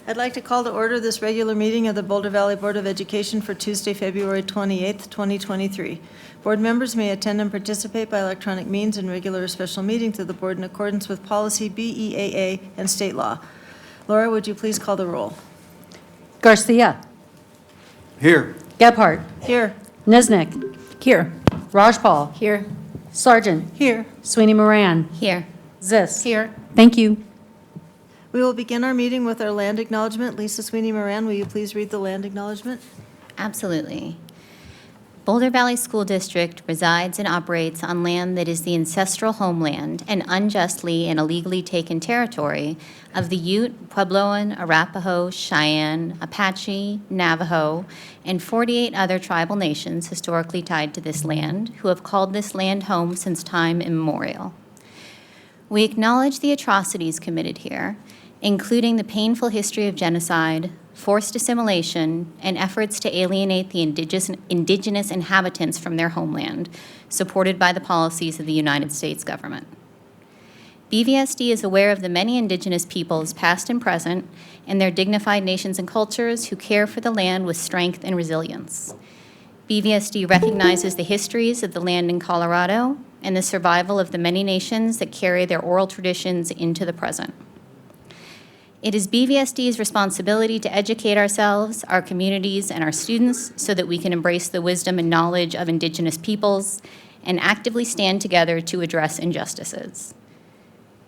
I'd like to call to order this regular meeting of the Boulder Valley Board of Education for Tuesday, February 28th, 2023. Board members may attend and participate by electronic means in regular or special meetings of the board in accordance with policy BEAA and state law. Laura, would you please call the roll? Garcia. Here. Gebhardt. Here. Niznik. Here. Rajpal. Here. Sargent. Here. Sweeney Moran. Here. Zis. Here. Thank you. We will begin our meeting with our land acknowledgement. Lisa Sweeney Moran, will you please read the land acknowledgement? Absolutely. Boulder Valley School District resides and operates on land that is the ancestral homeland and unjustly and illegally taken territory of the Ute, Puebloan, Arapaho, Cheyenne, Apache, Navajo, and 48 other tribal nations historically tied to this land who have called this land home since time immemorial. We acknowledge the atrocities committed here, including the painful history of genocide, forced assimilation, and efforts to alienate the indigenous inhabitants from their homeland, supported by the policies of the United States government. BVSD is aware of the many indigenous peoples, past and present, and their dignified nations and cultures who care for the land with strength and resilience. BVSD recognizes the histories of the land in Colorado and the survival of the many nations that carry their oral traditions into the present. It is BVSD's responsibility to educate ourselves, our communities, and our students so that we can embrace the wisdom and knowledge of Indigenous peoples and actively stand together to address injustices.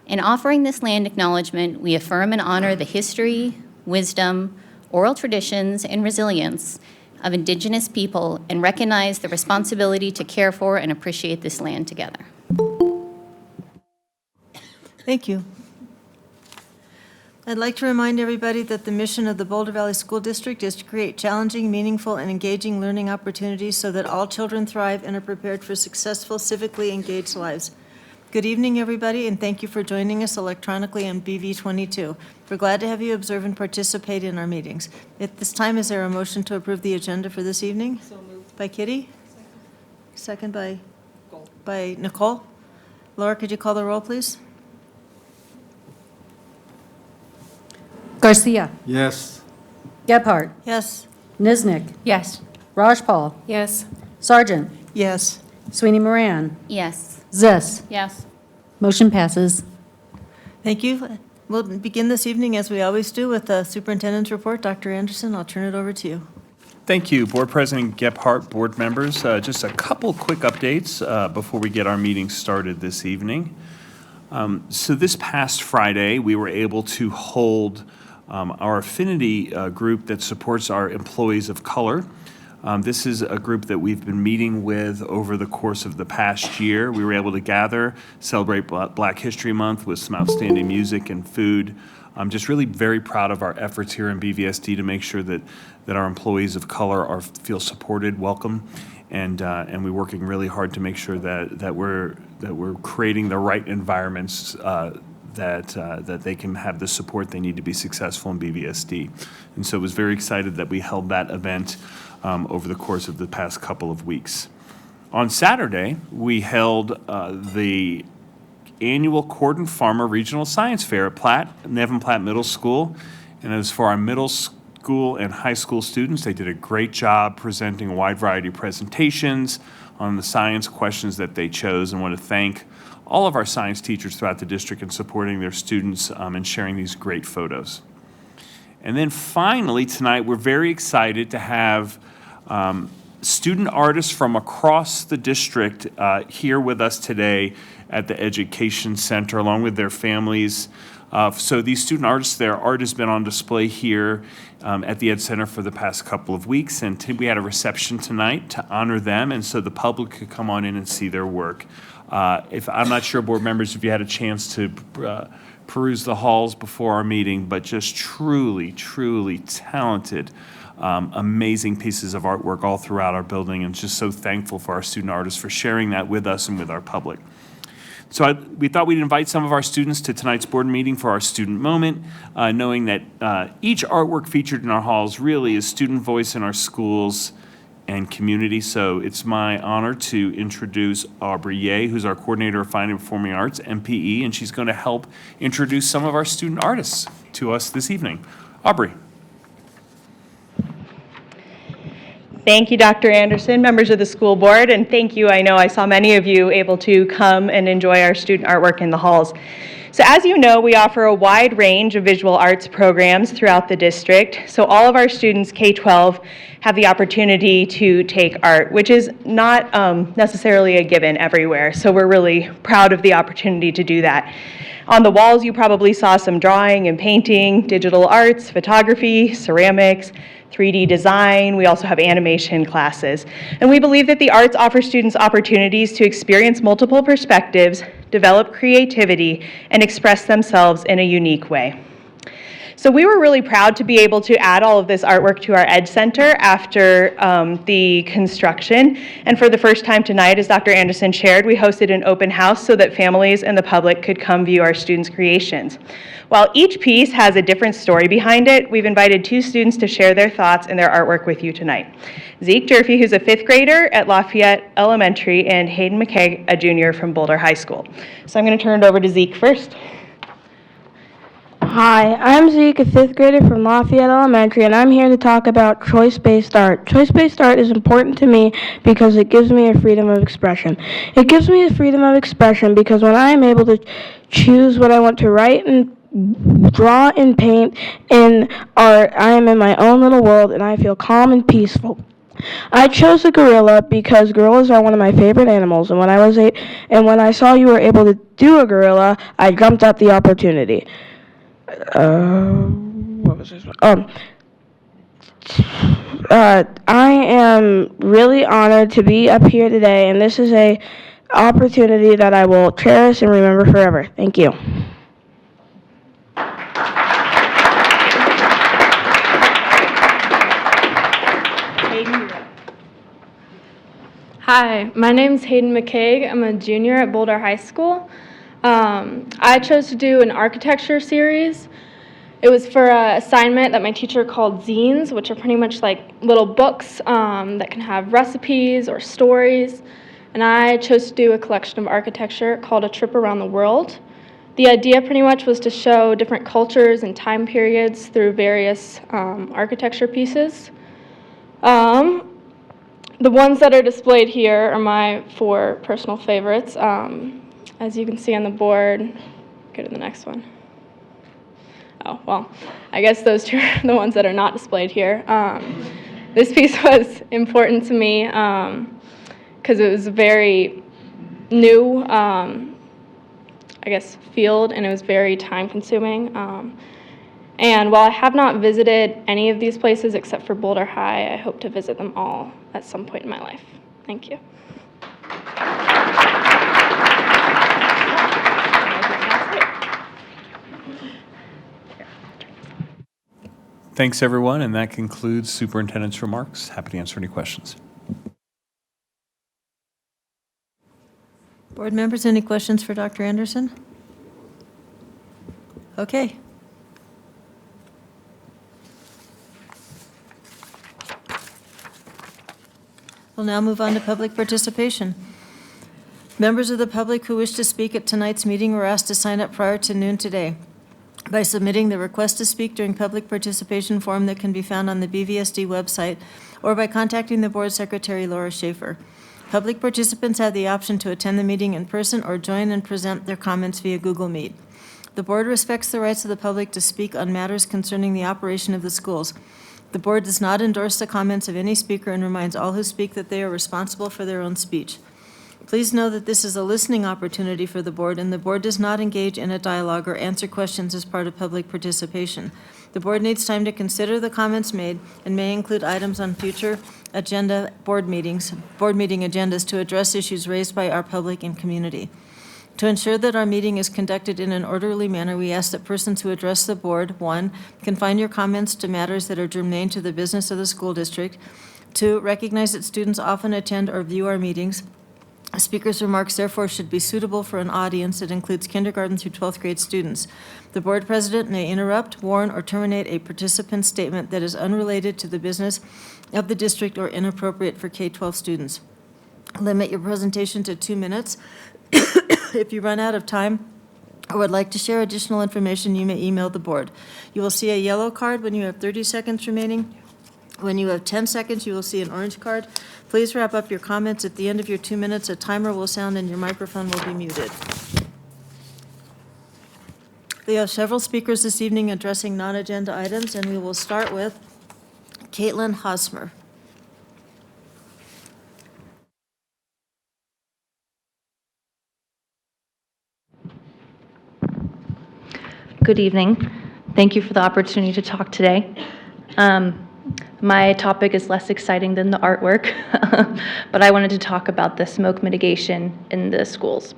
In offering this land acknowledgement, we affirm and honor the history, wisdom, oral traditions, and resilience of Indigenous people and recognize the responsibility to care for and appreciate this land together. Thank you. I'd like to remind everybody that the mission of the Boulder Valley School District is to create challenging, meaningful, and engaging learning opportunities so that all children thrive and are prepared for successful, civically engaged lives. Good evening, everybody, and thank you for joining us electronically on BV22. We're glad to have you observe and participate in our meetings. At this time, is there a motion to approve the agenda for this evening? So moved. By Kitty? Second by Nicole. Laura, could you call the roll, please? Garcia. Yes. Gebhardt. Yes. Niznik. Yes. Rajpal. Yes. Sargent. Yes. Sweeney Moran. Yes. Zis. Yes. Motion passes. Thank you. We'll begin this evening, as we always do, with the superintendent's report. Dr. Anderson, I'll turn it over to you. Thank you, Board President Gebhardt, board members. Just a couple quick updates before we get our meeting started this evening. So this past Friday, we were able to hold our affinity group that supports our employees of color. This is a group that we've been meeting with over the course of the past year. We were able to gather, celebrate Black History Month with some outstanding music and food. I'm just really very proud of our efforts here in BVSD to make sure that our employees of color feel supported, welcome, and we're working really hard to make sure that we're creating the right environments that they can have the support they need to be successful in BVSD. And so I was very excited that we held that event over the course of the past couple of weeks. On Saturday, we held the annual Cordon Farmer Regional Science Fair at Nevin Platte Middle School. And as for our middle school and high school students, they did a great job presenting a wide variety of presentations on the science questions that they chose, and want to thank all of our science teachers throughout the district in supporting their students and sharing these great photos. And then finally, tonight, we're very excited to have student artists from across the district here with us today at the Education Center, along with their families. So these student artists, their art has been on display here at the Ed Center for the past couple of weeks, and we had a reception tonight to honor them, and so the public could come on in and see their work. I'm not sure, board members, if you had a chance to peruse the halls before our meeting, but just truly, truly talented, amazing pieces of artwork all throughout our building, and just so thankful for our student artists for sharing that with us and with our public. So we thought we'd invite some of our students to tonight's board meeting for our student moment, knowing that each artwork featured in our halls really is student voice in our schools and community. So it's my honor to introduce Aubrey Ye, who's our coordinator of Fine and Performing Arts, MPE, and she's going to help introduce some of our student artists to us this evening. Aubrey. Thank you, Dr. Anderson, members of the school board, and thank you. I know I saw many of you able to come and enjoy our student artwork in the halls. So as you know, we offer a wide range of visual arts programs throughout the district. So all of our students, K-12, have the opportunity to take art, which is not necessarily a given everywhere. So we're really proud of the opportunity to do that. On the walls, you probably saw some drawing and painting, digital arts, photography, ceramics, 3D design. We also have animation classes. And we believe that the arts offer students opportunities to experience multiple perspectives, develop creativity, and express themselves in a unique way. So we were really proud to be able to add all of this artwork to our Ed Center after the construction. And for the first time tonight, as Dr. Anderson shared, we hosted an open house so that families and the public could come view our students' creations. While each piece has a different story behind it, we've invited 2 students to share their thoughts and their artwork with you tonight. Zeke Durfee, who's a 5th grader at Lafayette Elementary, and Hayden McKay, a junior from Boulder High School. So I'm going to turn it over to Zeke first. Hi, I'm Zeke, a 5th grader from Lafayette Elementary, and I'm here to talk about choice-based art. Choice-based art is important to me because it gives me a freedom of expression. It gives me a freedom of expression because when I am able to choose what I want to write and draw and paint in art, I am in my own little world and I feel calm and peaceful. I chose a gorilla because gorillas are one of my favorite animals, and when I saw you were able to do a gorilla, I jumped at the opportunity. What was this one? I am really honored to be up here today, and this is a opportunity that I will cherish and remember forever. Thank you. Hi, my name's Hayden McKay. I'm a junior at Boulder High School. I chose to do an architecture series. It was for an assignment that my teacher called zines, which are pretty much like little books that can have recipes or stories. And I chose to do a collection of architecture called A Trip Around the World. The idea pretty much was to show different cultures and time periods through various architecture pieces. The ones that are displayed here are my 4 personal favorites. As you can see on the board, go to the next one. Oh, well, I guess those 2 are the ones that are not displayed here. This piece was important to me because it was a very new, field, and it was very time-consuming. And while I have not visited any of these places except for Boulder High, I hope to visit them all at some point in my life. Thank you. Thanks, everyone, and that concludes Superintendent's remarks. Happy to answer any questions. Board members, any questions for Dr. Anderson? Okay. We'll now move on to public participation. Members of the public who wish to speak at tonight's meeting were asked to sign up prior to noon today by submitting the request to speak during public participation form that can be found on the BVSD website or by contacting the board secretary, Laura Schaefer. Public participants have the option to attend the meeting in person or join and present their comments via Google Meet. The board respects the rights of the public to speak on matters concerning the operation of the schools. The board does not endorse the comments of any speaker and reminds all who speak that they are responsible for their own speech. Please know that this is a listening opportunity for the board, and the board does not engage in a dialogue or answer questions as part of public participation. The board needs time to consider the comments made and may include items on future board meeting agendas to address issues raised by our public and community. To ensure that our meeting is conducted in an orderly manner, we ask that persons who address the board, 1, confine your comments to matters that are germane to the business of the school district. 2, recognize that students often attend or view our meetings. A speaker's remarks, therefore, should be suitable for an audience that includes kindergarten through 12th grade students. The board president may interrupt, warn, or terminate a participant's statement that is unrelated to the business of the district or inappropriate for K-12 students. Limit your presentation to 2 minutes. If you run out of time, or would like to share additional information, you may email the board. You will see a yellow card when you have 30 seconds remaining. When you have 10 seconds, you will see an orange card. Please wrap up your comments at the end of your 2 minutes. A timer will sound and your microphone will be muted. We have several speakers this evening addressing non-agenda items, and we will start with Caitlin Hosmer. Good evening. Thank you for the opportunity to talk today. My topic is less exciting than the artwork, but I wanted to talk about the smoke mitigation in the schools.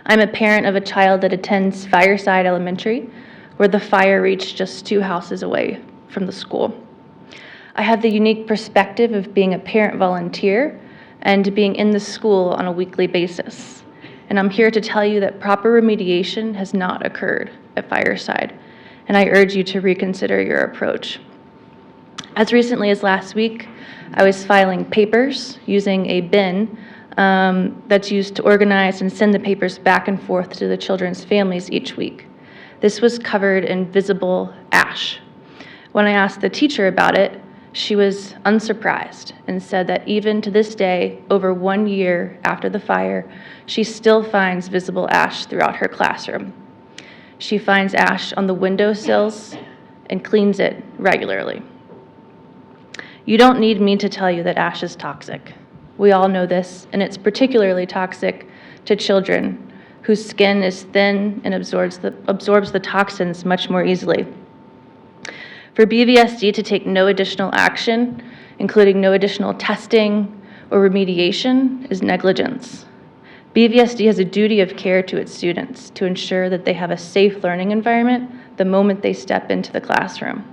I'm a parent of a child that attends Fireside Elementary, where the fire reached just 2 houses away from the school. I have the unique perspective of being a parent volunteer and being in the school on a weekly basis. And I'm here to tell you that proper remediation has not occurred at Fireside, and I urge you to reconsider your approach. As recently as last week, I was filing papers using a bin that's used to organize and send the papers back and forth to the children's families each week. This was covered in visible ash. When I asked the teacher about it, she was unsurprised and said that even to this day, over 1 year after the fire, she still finds visible ash throughout her classroom. She finds ash on the windowsills and cleans it regularly. You don't need me to tell you that ash is toxic. We all know this, and it's particularly toxic to children whose skin is thin and absorbs the toxins much more easily. For BVSD to take no additional action, including no additional testing or remediation, is negligence. BVSD has a duty of care to its students to ensure that they have a safe learning environment the moment they step into the classroom.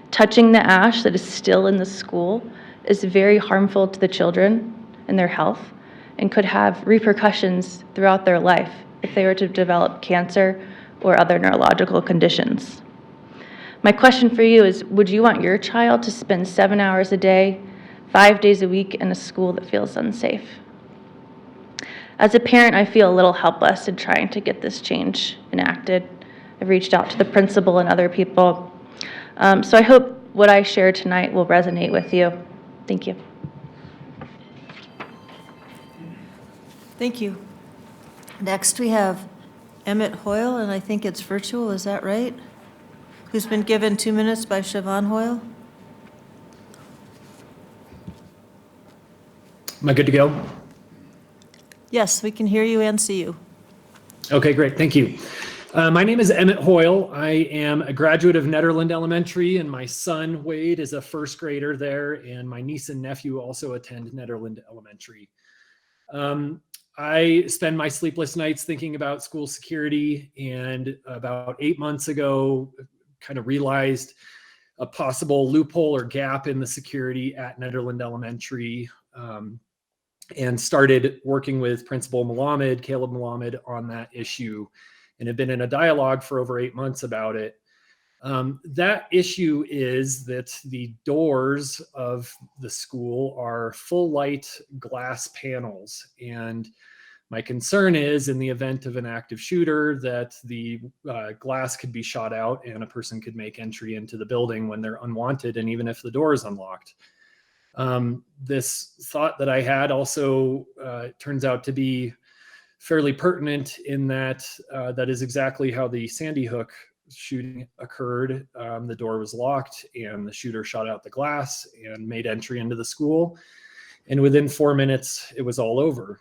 Touching the ash that is still in the school is very harmful to the children and their health and could have repercussions throughout their life if they were to develop cancer or other neurological conditions. My question for you is, would you want your child to spend 7 hours a day, 5 days a week in a school that feels unsafe? As a parent, I feel a little helpless in trying to get this change enacted. I've reached out to the principal and other people. So I hope what I share tonight will resonate with you. Thank you. Thank you. Next, we have Emmett Hoyle, and I think it's virtual, is that right? Who's been given 2 minutes by Siobhan Hoyle? Am I good to go? Yes, we can hear you and see you. Okay, great. Thank you. My name is Emmett Hoyle. I am a graduate of Nederland Elementary, and my son, Wade, is a first grader there, and my niece and nephew also attend Nederland Elementary. I spend my sleepless nights thinking about school security, and about 8 months ago, kind of realized a possible loophole or gap in the security at Nederland Elementary, and started working with Principal Malamed, Caleb Malamed, on that issue, and have been in a dialogue for over 8 months about it. That issue is that the doors of the school are full light glass panels, and my concern is, in the event of an active shooter, that the glass could be shot out and a person could make entry into the building when they're unwanted, and even if the door is unlocked. This thought that I had also turns out to be fairly pertinent in that that is exactly how the Sandy Hook shooting occurred. The door was locked and the shooter shot out the glass and made entry into the school. And within 4 minutes, it was all over.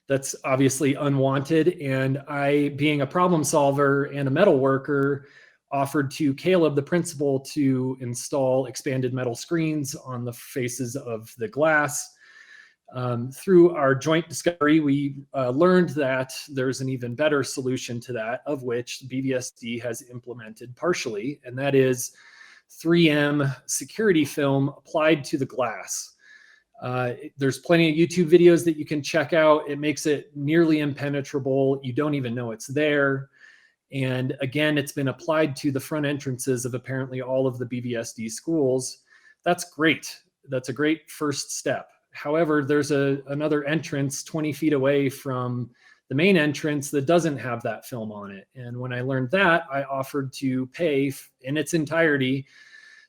That's obviously unwanted. And I, being a problem solver and a metal worker, offered to Caleb, the principal, to install expanded metal screens on the faces of the glass. Through our joint discovery, we learned that there's an even better solution to that, of which BVSD has implemented partially, and that is 3M security film applied to the glass. There's plenty of YouTube videos that you can check out. It makes it nearly impenetrable. You don't even know it's there. And again, it's been applied to the front entrances of apparently all of the BVSD schools. That's great. That's a great first step. However, there's another entrance 20 feet away from the main entrance that doesn't have that film on it. And when I learned that, I offered to pay in its entirety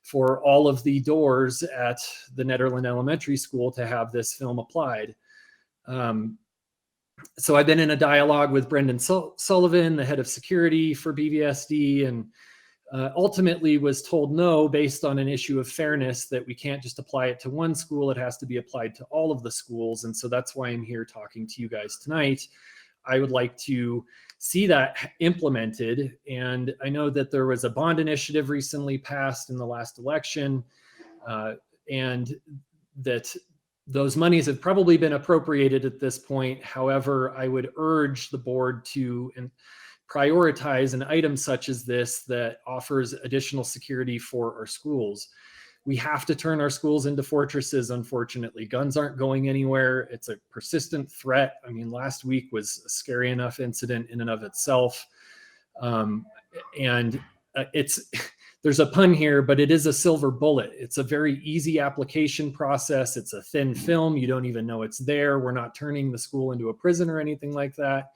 for all of the doors at the Nederland Elementary School to have this film applied. So I've been in a dialogue with Brendan Sullivan, the head of security for BVSD, and ultimately was told no based on an issue of fairness, that we can't just apply it to one school, it has to be applied to all of the schools. And so that's why I'm here talking to you guys tonight. I would like to see that implemented. And I know that there was a bond initiative recently passed in the last election, and that those monies have probably been appropriated at this point. However, I would urge the board to prioritize an item such as this that offers additional security for our schools. We have to turn our schools into fortresses, unfortunately. Guns aren't going anywhere. It's a persistent threat. I mean, last week was a scary enough incident in and of itself. There's a pun here, but it is a silver bullet. It's a very easy application process. It's a thin film. You don't even know it's there. We're not turning the school into a prison or anything like that.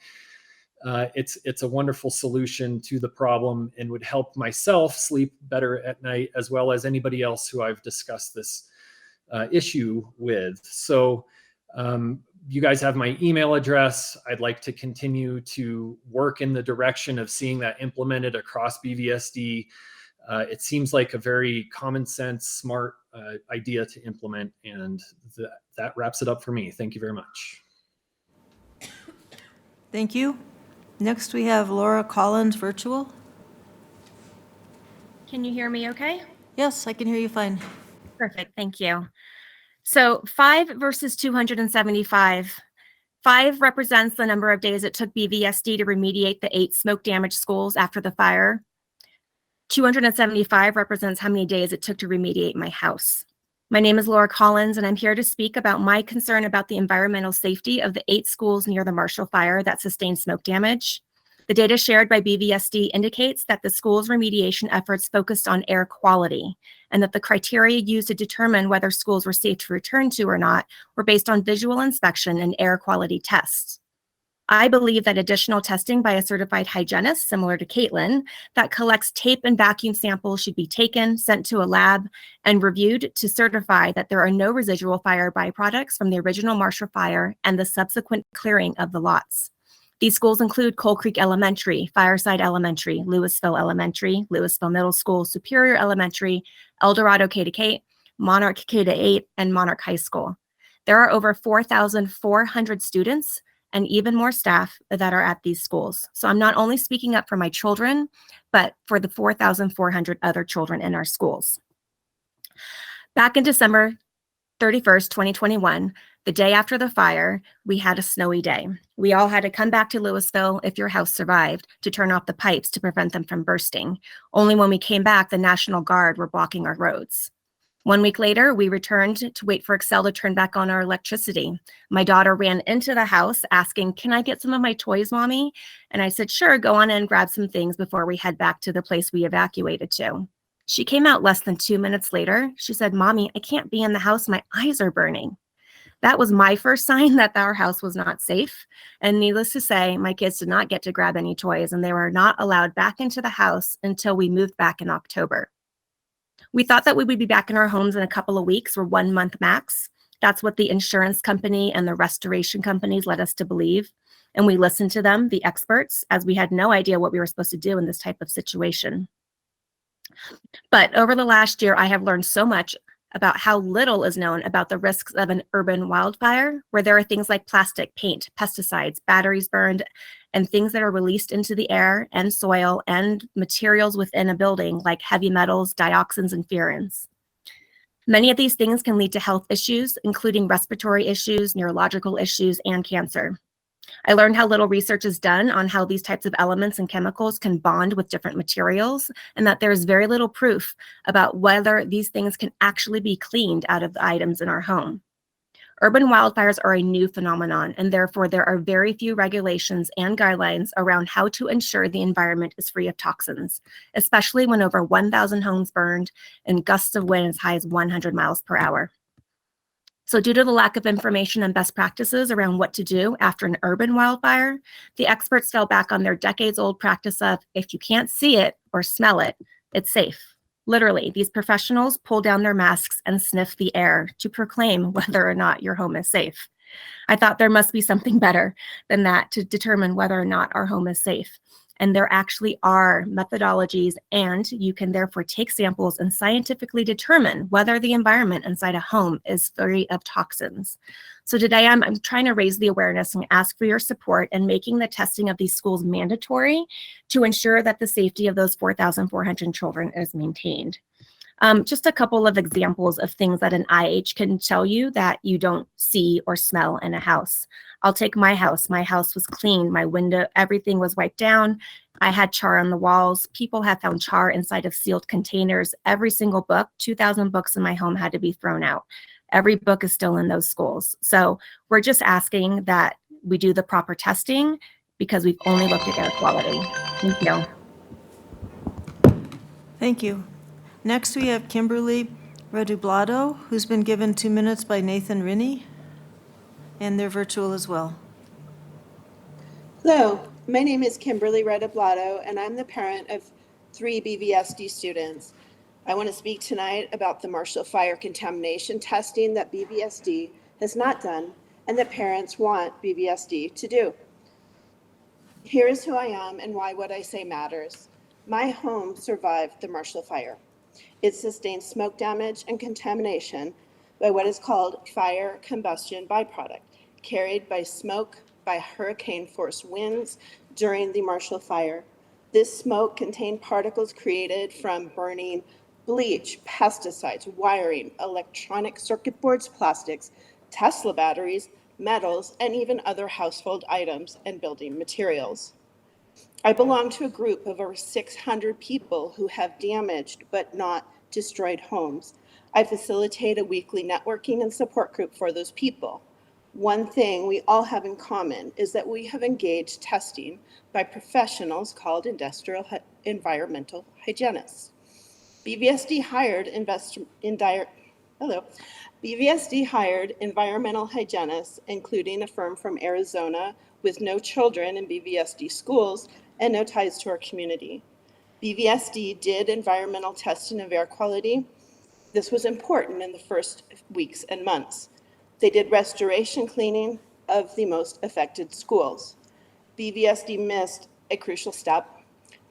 It's a wonderful solution to the problem and would help myself sleep better at night, as well as anybody else who I've discussed this issue with. So you guys have my email address. I'd like to continue to work in the direction of seeing that implemented across BVSD. It seems like a very common sense, smart idea to implement, and that wraps it up for me. Thank you very much. Thank you. Next, we have Laura Collins, virtual. Can you hear me okay? Yes, I can hear you fine. Perfect, thank you. So 5 versus 275. 5 represents the number of days it took BVSD to remediate the 8 smoke damaged schools after the fire. 275 represents how many days it took to remediate my house. My name is Laura Collins, and I'm here to speak about my concern about the environmental safety of the 8 schools near the Marshall Fire that sustained smoke damage. The data shared by BVSD indicates that the school's remediation efforts focused on air quality, and that the criteria used to determine whether schools were safe to return to or not were based on visual inspection and air quality tests. I believe that additional testing by a certified hygienist, similar to Caitlin, that collects tape and vacuum samples should be taken, sent to a lab, and reviewed to certify that there are no residual fire byproducts from the original Marshall Fire and the subsequent clearing of the lots. These schools include Coal Creek Elementary, Fireside Elementary, Louisville Elementary, Louisville Middle School, Superior Elementary, El Dorado K-8, Monarch K-8, and Monarch High School. There are over 4,400 students and even more staff that are at these schools. So I'm not only speaking up for my children, but for the 4,400 other children in our schools. Back in December 31st, 2021, the day after the fire, we had a snowy day. We all had to come back to Louisville, if your house survived, to turn off the pipes to prevent them from bursting. Only when we came back, the National Guard were blocking our roads. 1 week later, we returned to wait for Excel to turn back on our electricity. My daughter ran into the house asking, "Can I get some of my toys, Mommy?" And I said, "Sure, go on in, grab some things before we head back to the place we evacuated to." She came out less than 2 minutes later. She said, "Mommy, I can't be in the house. My eyes are burning." That was my first sign that our house was not safe. And needless to say, my kids did not get to grab any toys, and they were not allowed back into the house until we moved back in October. We thought that we would be back in our homes in a couple of weeks or 1 month max. That's what the insurance company and the restoration companies led us to believe. And we listened to them, the experts, as we had no idea what we were supposed to do in this type of situation. But over the last year, I have learned so much about how little is known about the risks of an urban wildfire, where there are things like plastic, paint, pesticides, batteries burned, and things that are released into the air and soil and materials within a building like heavy metals, dioxins, and furans. Many of these things can lead to health issues, including respiratory issues, neurological issues, and cancer. I learned how little research is done on how these types of elements and chemicals can bond with different materials, and that there is very little proof about whether these things can actually be cleaned out of the items in our home. Urban wildfires are a new phenomenon, and therefore there are very few regulations and guidelines around how to ensure the environment is free of toxins, especially when over 1,000 homes burned and gusts of wind as high as 100 miles per hour. So due to the lack of information and best practices around what to do after an urban wildfire, the experts fell back on their decades-old practice of, if you can't see it or smell it, it's safe. Literally, these professionals pull down their masks and sniff the air to proclaim whether or not your home is safe. I thought there must be something better than that to determine whether or not our home is safe. And there actually are methodologies, and you can therefore take samples and scientifically determine whether the environment inside a home is free of toxins. So today I'm trying to raise the awareness and ask for your support in making the testing of these schools mandatory to ensure that the safety of those 4,400 children is maintained. Just a couple of examples of things that an IH can tell you that you don't see or smell in a house. I'll take my house. My house was clean. My window, everything was wiped down. I had char on the walls. People have found char inside of sealed containers. Every single book, 2,000 books in my home had to be thrown out. Every book is still in those schools. So we're just asking that we do the proper testing because we've only looked at air quality. Thank you. Thank you. Next, we have Kimberly Redublado, who's been given 2 minutes by Nathan Rinney, and they're virtual as well. Hello, my name is Kimberly Redublado, and I'm the parent of 3 BVSD students. I want to speak tonight about the Marshall Fire contamination testing that BVSD has not done and that parents want BVSD to do. Here is who I am and why what I say matters. My home survived the Marshall Fire. It sustained smoke damage and contamination by what is called fire combustion byproduct, carried by smoke by hurricane force winds during the Marshall Fire. This smoke contained particles created from burning bleach, pesticides, wiring, electronic circuit boards, plastics, Tesla batteries, metals, and even other household items and building materials. I belong to a group of over 600 people who have damaged but not destroyed homes. I facilitate a weekly networking and support group for those people. One thing we all have in common is that we have engaged testing by professionals called industrial environmental hygienists. BVSD hired BVSD hired environmental hygienists, including a firm from Arizona with no children in BVSD schools and no ties to our community. BVSD did environmental testing of air quality. This was important in the first weeks and months. They did restoration cleaning of the most affected schools. BVSD missed a crucial step.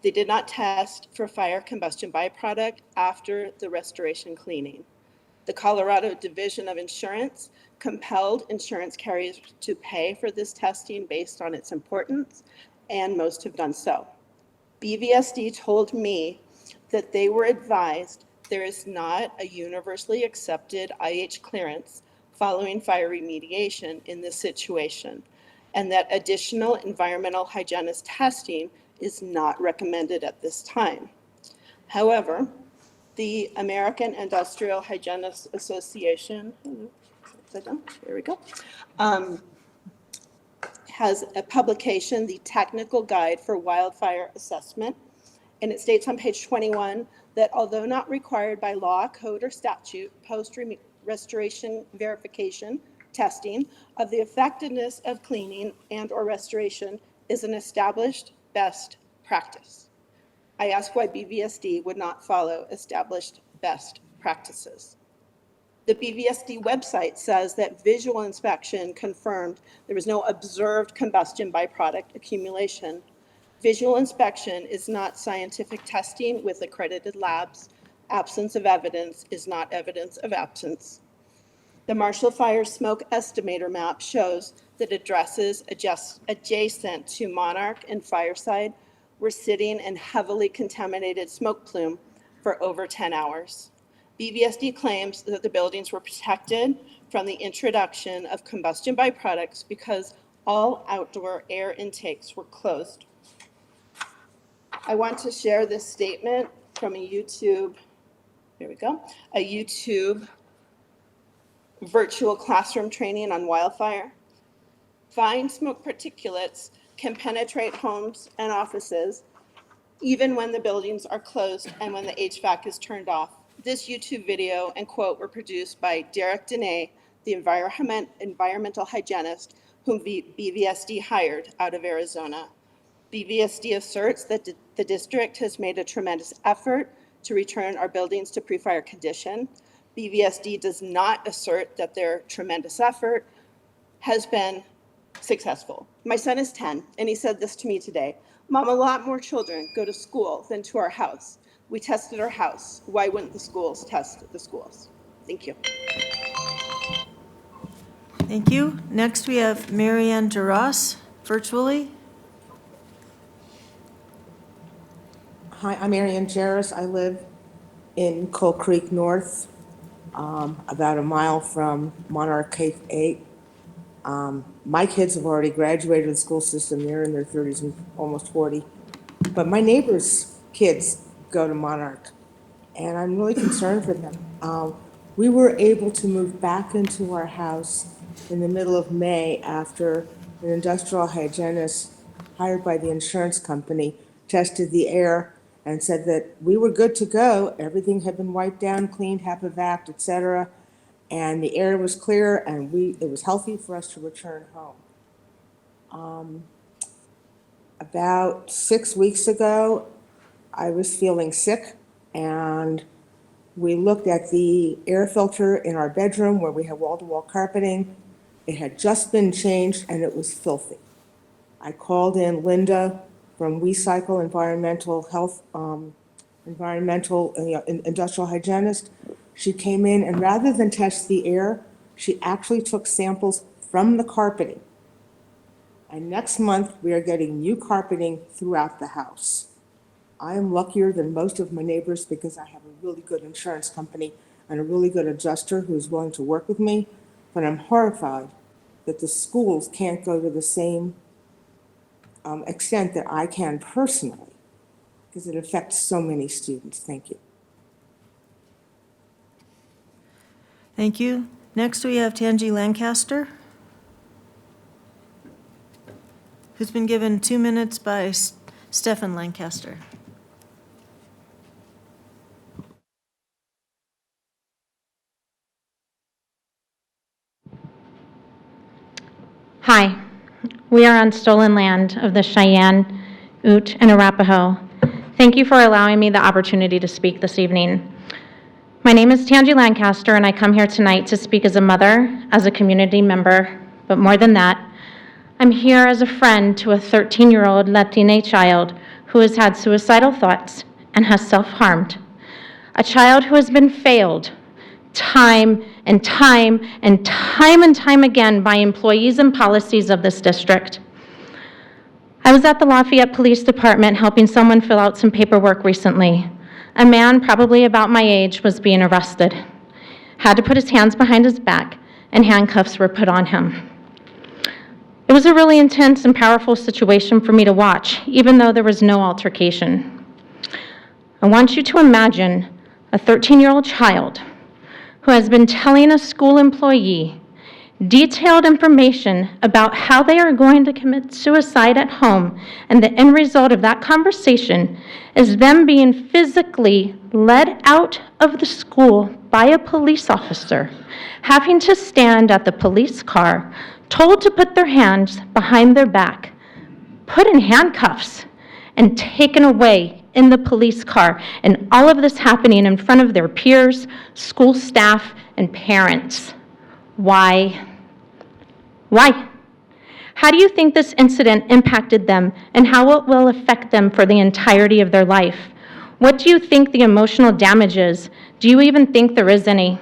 They did not test for fire combustion byproduct after the restoration cleaning. The Colorado Division of Insurance compelled insurance carriers to pay for this testing based on its importance, and most have done so. BVSD told me that they were advised there is not a universally accepted IH clearance following fire remediation in this situation, and that additional environmental hygienist testing is not recommended at this time. However, the American Industrial Hygienists Association, there we go, has a publication, the Technical Guide for Wildfire Assessment, and it states on page 21 that although not required by law, code, or statute, post-restoration verification testing of the effectiveness of cleaning and or restoration is an established best practice. I ask why BVSD would not follow established best practices. The BVSD website says that visual inspection confirmed there was no observed combustion byproduct accumulation. Visual inspection is not scientific testing with accredited labs. Absence of evidence is not evidence of absence. The Marshall Fire smoke estimator map shows that addresses adjacent to Monarch and Fireside were sitting in heavily contaminated smoke plume for over 10 hours. BVSD claims that the buildings were protected from the introduction of combustion byproducts because all outdoor air intakes were closed. I want to share this statement from a YouTube virtual classroom training on wildfire. Fine smoke particulates can penetrate homes and offices even when the buildings are closed and when the HVAC is turned off. This YouTube video and quote were produced by Derek Dene, the environmental hygienist whom BVSD hired out of Arizona. BVSD asserts that the district has made a tremendous effort to return our buildings to pre-fire condition. BVSD does not assert that their tremendous effort has been successful. My son is 10, and he said this to me today. Mom, a lot more children go to school than to our house. We tested our house. Why wouldn't the schools test the schools? Thank you. Thank you. Next, we have Marianne Jaros, virtually. Hi, I'm Marianne Jarris. I live in Coal Creek North, about a mile from Monarch K-8. My kids have already graduated the school system. They're in their 30s and almost 40. But my neighbors' kids go to Monarch, and I'm really concerned for them. We were able to move back into our house in the middle of May after an industrial hygienist hired by the insurance company tested the air and said that we were good to go. Everything had been wiped down, cleaned, HEPA-vac, et cetera. And the air was clear, and it was healthy for us to return home. About 6 weeks ago, I was feeling sick, and we looked at the air filter in our bedroom where we have wall-to-wall carpeting. It had just been changed, and it was filthy. I called in Linda from WeCycle Environmental Health, industrial hygienist. She came in, and rather than test the air, she actually took samples from the carpeting. And next month, we are getting new carpeting throughout the house. I am luckier than most of my neighbors because I have a really good insurance company and a really good adjuster who is willing to work with me, but I'm horrified that the schools can't go to the same extent that I can personally, because it affects so many students. Thank you. Thank you. Next, we have Tangi Lancaster, who's been given 2 minutes by Stefan Lancaster. Hi, we are on stolen land of the Cheyenne, Ute, and Arapaho. Thank you for allowing me the opportunity to speak this evening. My name is Tangi Lancaster, and I come here tonight to speak as a mother, as a community member, but more than that, I'm here as a friend to a 13-year-old Latina child who has had suicidal thoughts and has self-harmed. A child who has been failed time and time again by employees and policies of this district. I was at the Lafayette Police Department helping someone fill out some paperwork recently. A man, probably about my age, was being arrested, had to put his hands behind his back, and handcuffs were put on him. It was a really intense and powerful situation for me to watch, even though there was no altercation. I want you to imagine a 13-year-old child who has been telling a school employee detailed information about how they are going to commit suicide at home, and the end result of that conversation is them being physically led out of the school by a police officer, having to stand at the police car, told to put their hands behind their back, put in handcuffs, and taken away in the police car, and all of this happening in front of their peers, school staff, and parents. Why? Why? How do you think this incident impacted them, and how it will affect them for the entirety of their life? What do you think the emotional damage is? Do you even think there is any?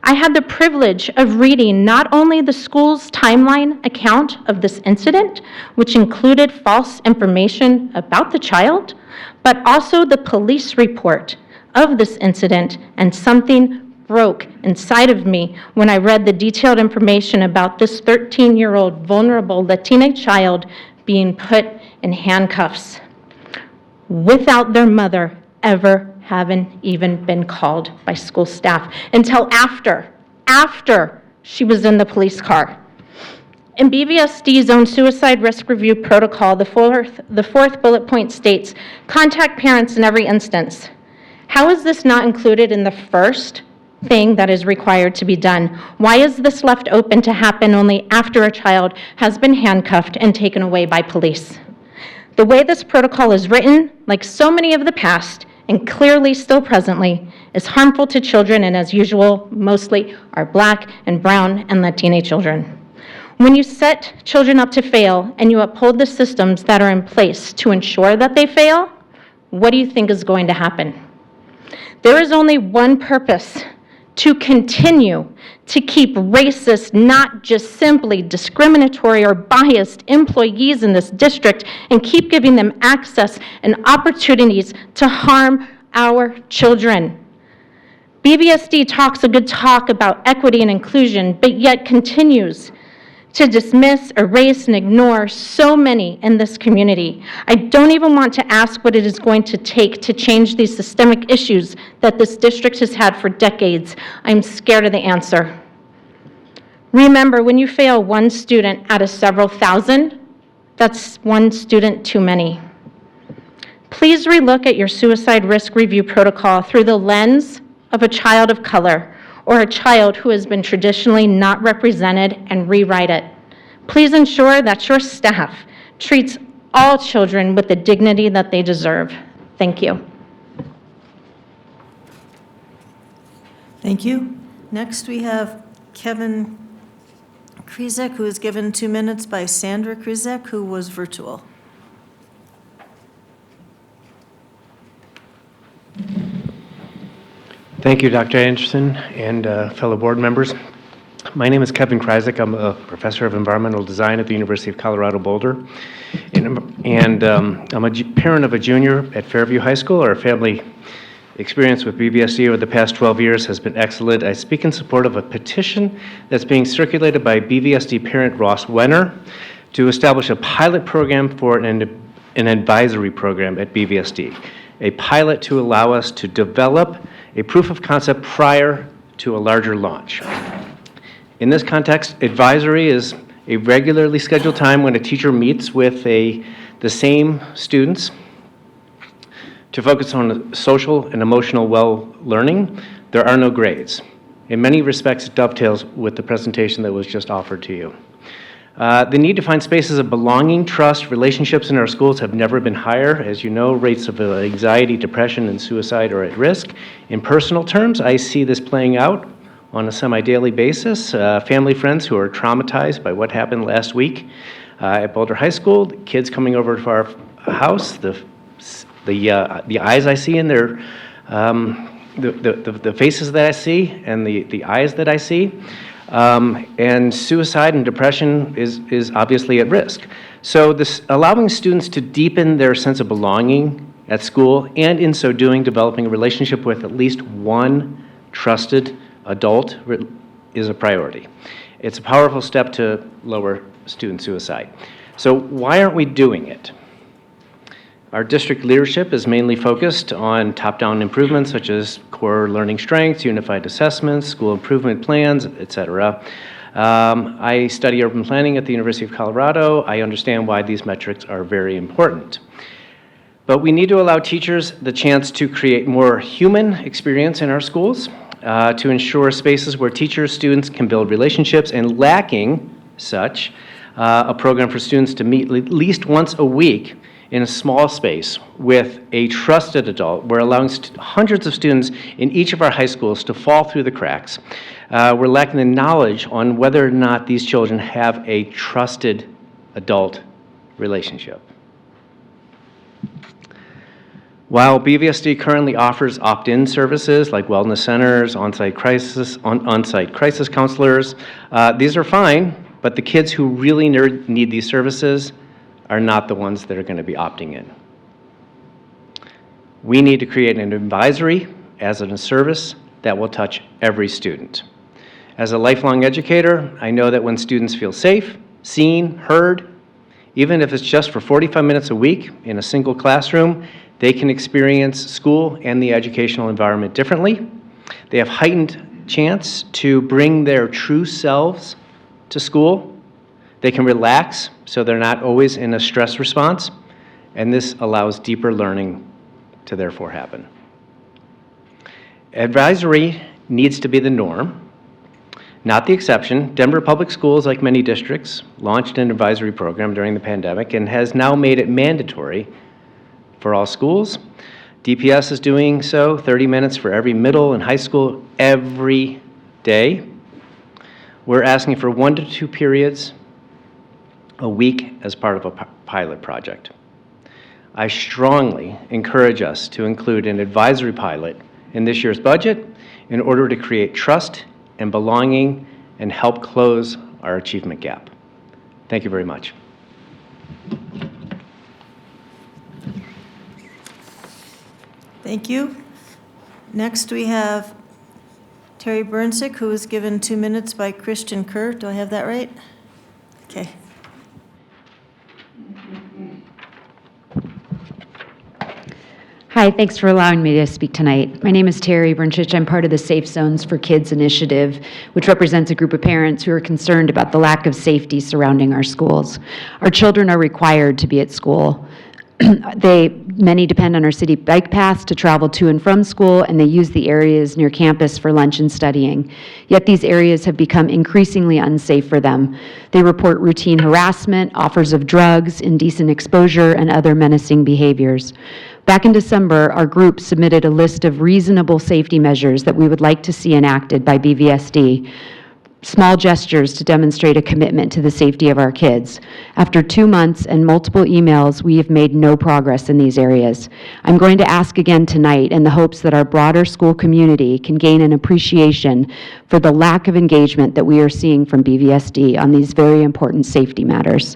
I had the privilege of reading not only the school's timeline account of this incident, which included false information about the child, but also the police report of this incident, and something broke inside of me when I read the detailed information about this 13-year-old vulnerable Latina child being put in handcuffs without their mother ever having even been called by school staff until after she was in the police car. In BVSD's own suicide risk review protocol, the fourth bullet point states, contact parents in every instance. How is this not included in the first thing that is required to be done? Why is this left open to happen only after a child has been handcuffed and taken away by police? The way this protocol is written, like so many of the past, and clearly still presently, is harmful to children and, as usual, mostly our Black and brown and Latina children. When you set children up to fail and you uphold the systems that are in place to ensure that they fail, what do you think is going to happen? There is only one purpose: to continue to keep racist, not just simply discriminatory or biased employees in this district, and keep giving them access and opportunities to harm our children. BVSD talks a good talk about equity and inclusion, but yet continues to dismiss, erase, and ignore so many in this community. I don't even want to ask what it is going to take to change these systemic issues that this district has had for decades. I'm scared of the answer. Remember, when you fail one student out of several thousand, that's one student too many. Please relook at your suicide risk review protocol through the lens of a child of color or a child who has been traditionally not represented, and rewrite it. Please ensure that your staff treats all children with the dignity that they deserve. Thank you. Thank you. Next, we have Kevin Krizek, who is given 2 minutes by Sandra Krizek, who was virtual. Thank you, Dr. Anderson and fellow board members. My name is Kevin Krizek. I'm a professor of environmental design at the University of Colorado Boulder. And I'm a parent of a junior at Fairview High School. Our family experience with BVSD over the past 12 years has been excellent. I speak in support of a petition that's being circulated by BVSD parent Ross Wenner to establish a pilot program for an advisory program at BVSD, a pilot to allow us to develop a proof of concept prior to a larger launch. In this context, advisory is a regularly scheduled time when a teacher meets with the same students to focus on social and emotional well-learning. There are no grades. In many respects, it dovetails with the presentation that was just offered to you. The need to find spaces of belonging, trust, relationships in our schools have never been higher. As you know, rates of anxiety, depression, and suicide are at risk. In personal terms, I see this playing out on a semi-daily basis. Family friends who are traumatized by what happened last week at Boulder High School, the kids coming over to our house, the eyes I see in their, the faces that I see and the eyes that I see. And suicide and depression is obviously at risk. So this allowing students to deepen their sense of belonging at school, and in so doing, developing a relationship with at least one trusted adult is a priority. It's a powerful step to lower student suicide. So why aren't we doing it? Our district leadership is mainly focused on top-down improvements such as core learning strengths, unified assessments, school improvement plans, etc. I study urban planning at the University of Colorado. I understand why these metrics are very important. But we need to allow teachers the chance to create more human experience in our schools, to ensure spaces where teachers, students can build relationships, and lacking such, a program for students to meet at least once a week in a small space with a trusted adult. We're allowing hundreds of students in each of our high schools to fall through the cracks. We're lacking the knowledge on whether or not these children have a trusted adult relationship. While BVSD currently offers opt-in services like wellness centers, on-site crisis counselors, these are fine, but the kids who really need these services are not the ones that are going to be opting in. We need to create an advisory as a service that will touch every student. As a lifelong educator, I know that when students feel safe, seen, heard, even if it's just for 45 minutes a week in a single classroom, they can experience school and the educational environment differently. They have heightened chance to bring their true selves to school. They can relax, so they're not always in a stress response, and this allows deeper learning to therefore happen. Advisory needs to be the norm, not the exception. Denver Public Schools, like many districts, launched an advisory program during the pandemic and has now made it mandatory for all schools. DPS is doing so, 30 minutes for every middle and high school every day. We're asking for 1 to 2 periods a week as part of a pilot project. I strongly encourage us to include an advisory pilot in this year's budget in order to create trust and belonging and help close our achievement gap. Thank you very much. Thank you. Next, we have Terry Burnsick, who was given 2 minutes by Christian Kerr. Do I have that right? Okay. Hi, thanks for allowing me to speak tonight. My name is Terry Burnchich. I'm part of the Safe Zones for Kids initiative, which represents a group of parents who are concerned about the lack of safety surrounding our schools. Our children are required to be at school. Many depend on our city bike paths to travel to and from school, and they use the areas near campus for lunch and studying. Yet these areas have become increasingly unsafe for them. They report routine harassment, offers of drugs, indecent exposure, and other menacing behaviors. Back in December, our group submitted a list of reasonable safety measures that we would like to see enacted by BVSD. Small gestures to demonstrate a commitment to the safety of our kids. After 2 months and multiple emails, we have made no progress in these areas. I'm going to ask again tonight in the hopes that our broader school community can gain an appreciation for the lack of engagement that we are seeing from BVSD on these very important safety matters.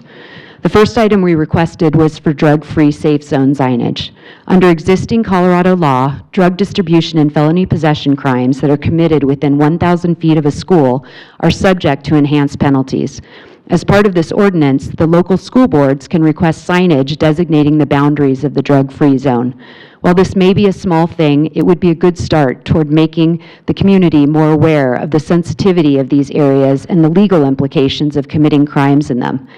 The first item we requested was for drug-free safe zone signage. Under existing Colorado law, drug distribution and felony possession crimes that are committed within 1,000 feet of a school are subject to enhanced penalties. As part of this ordinance, the local school boards can request signage designating the boundaries of the drug-free zone. While this may be a small thing, it would be a good start toward making the community more aware of the sensitivity of these areas and the legal implications of committing crimes in them.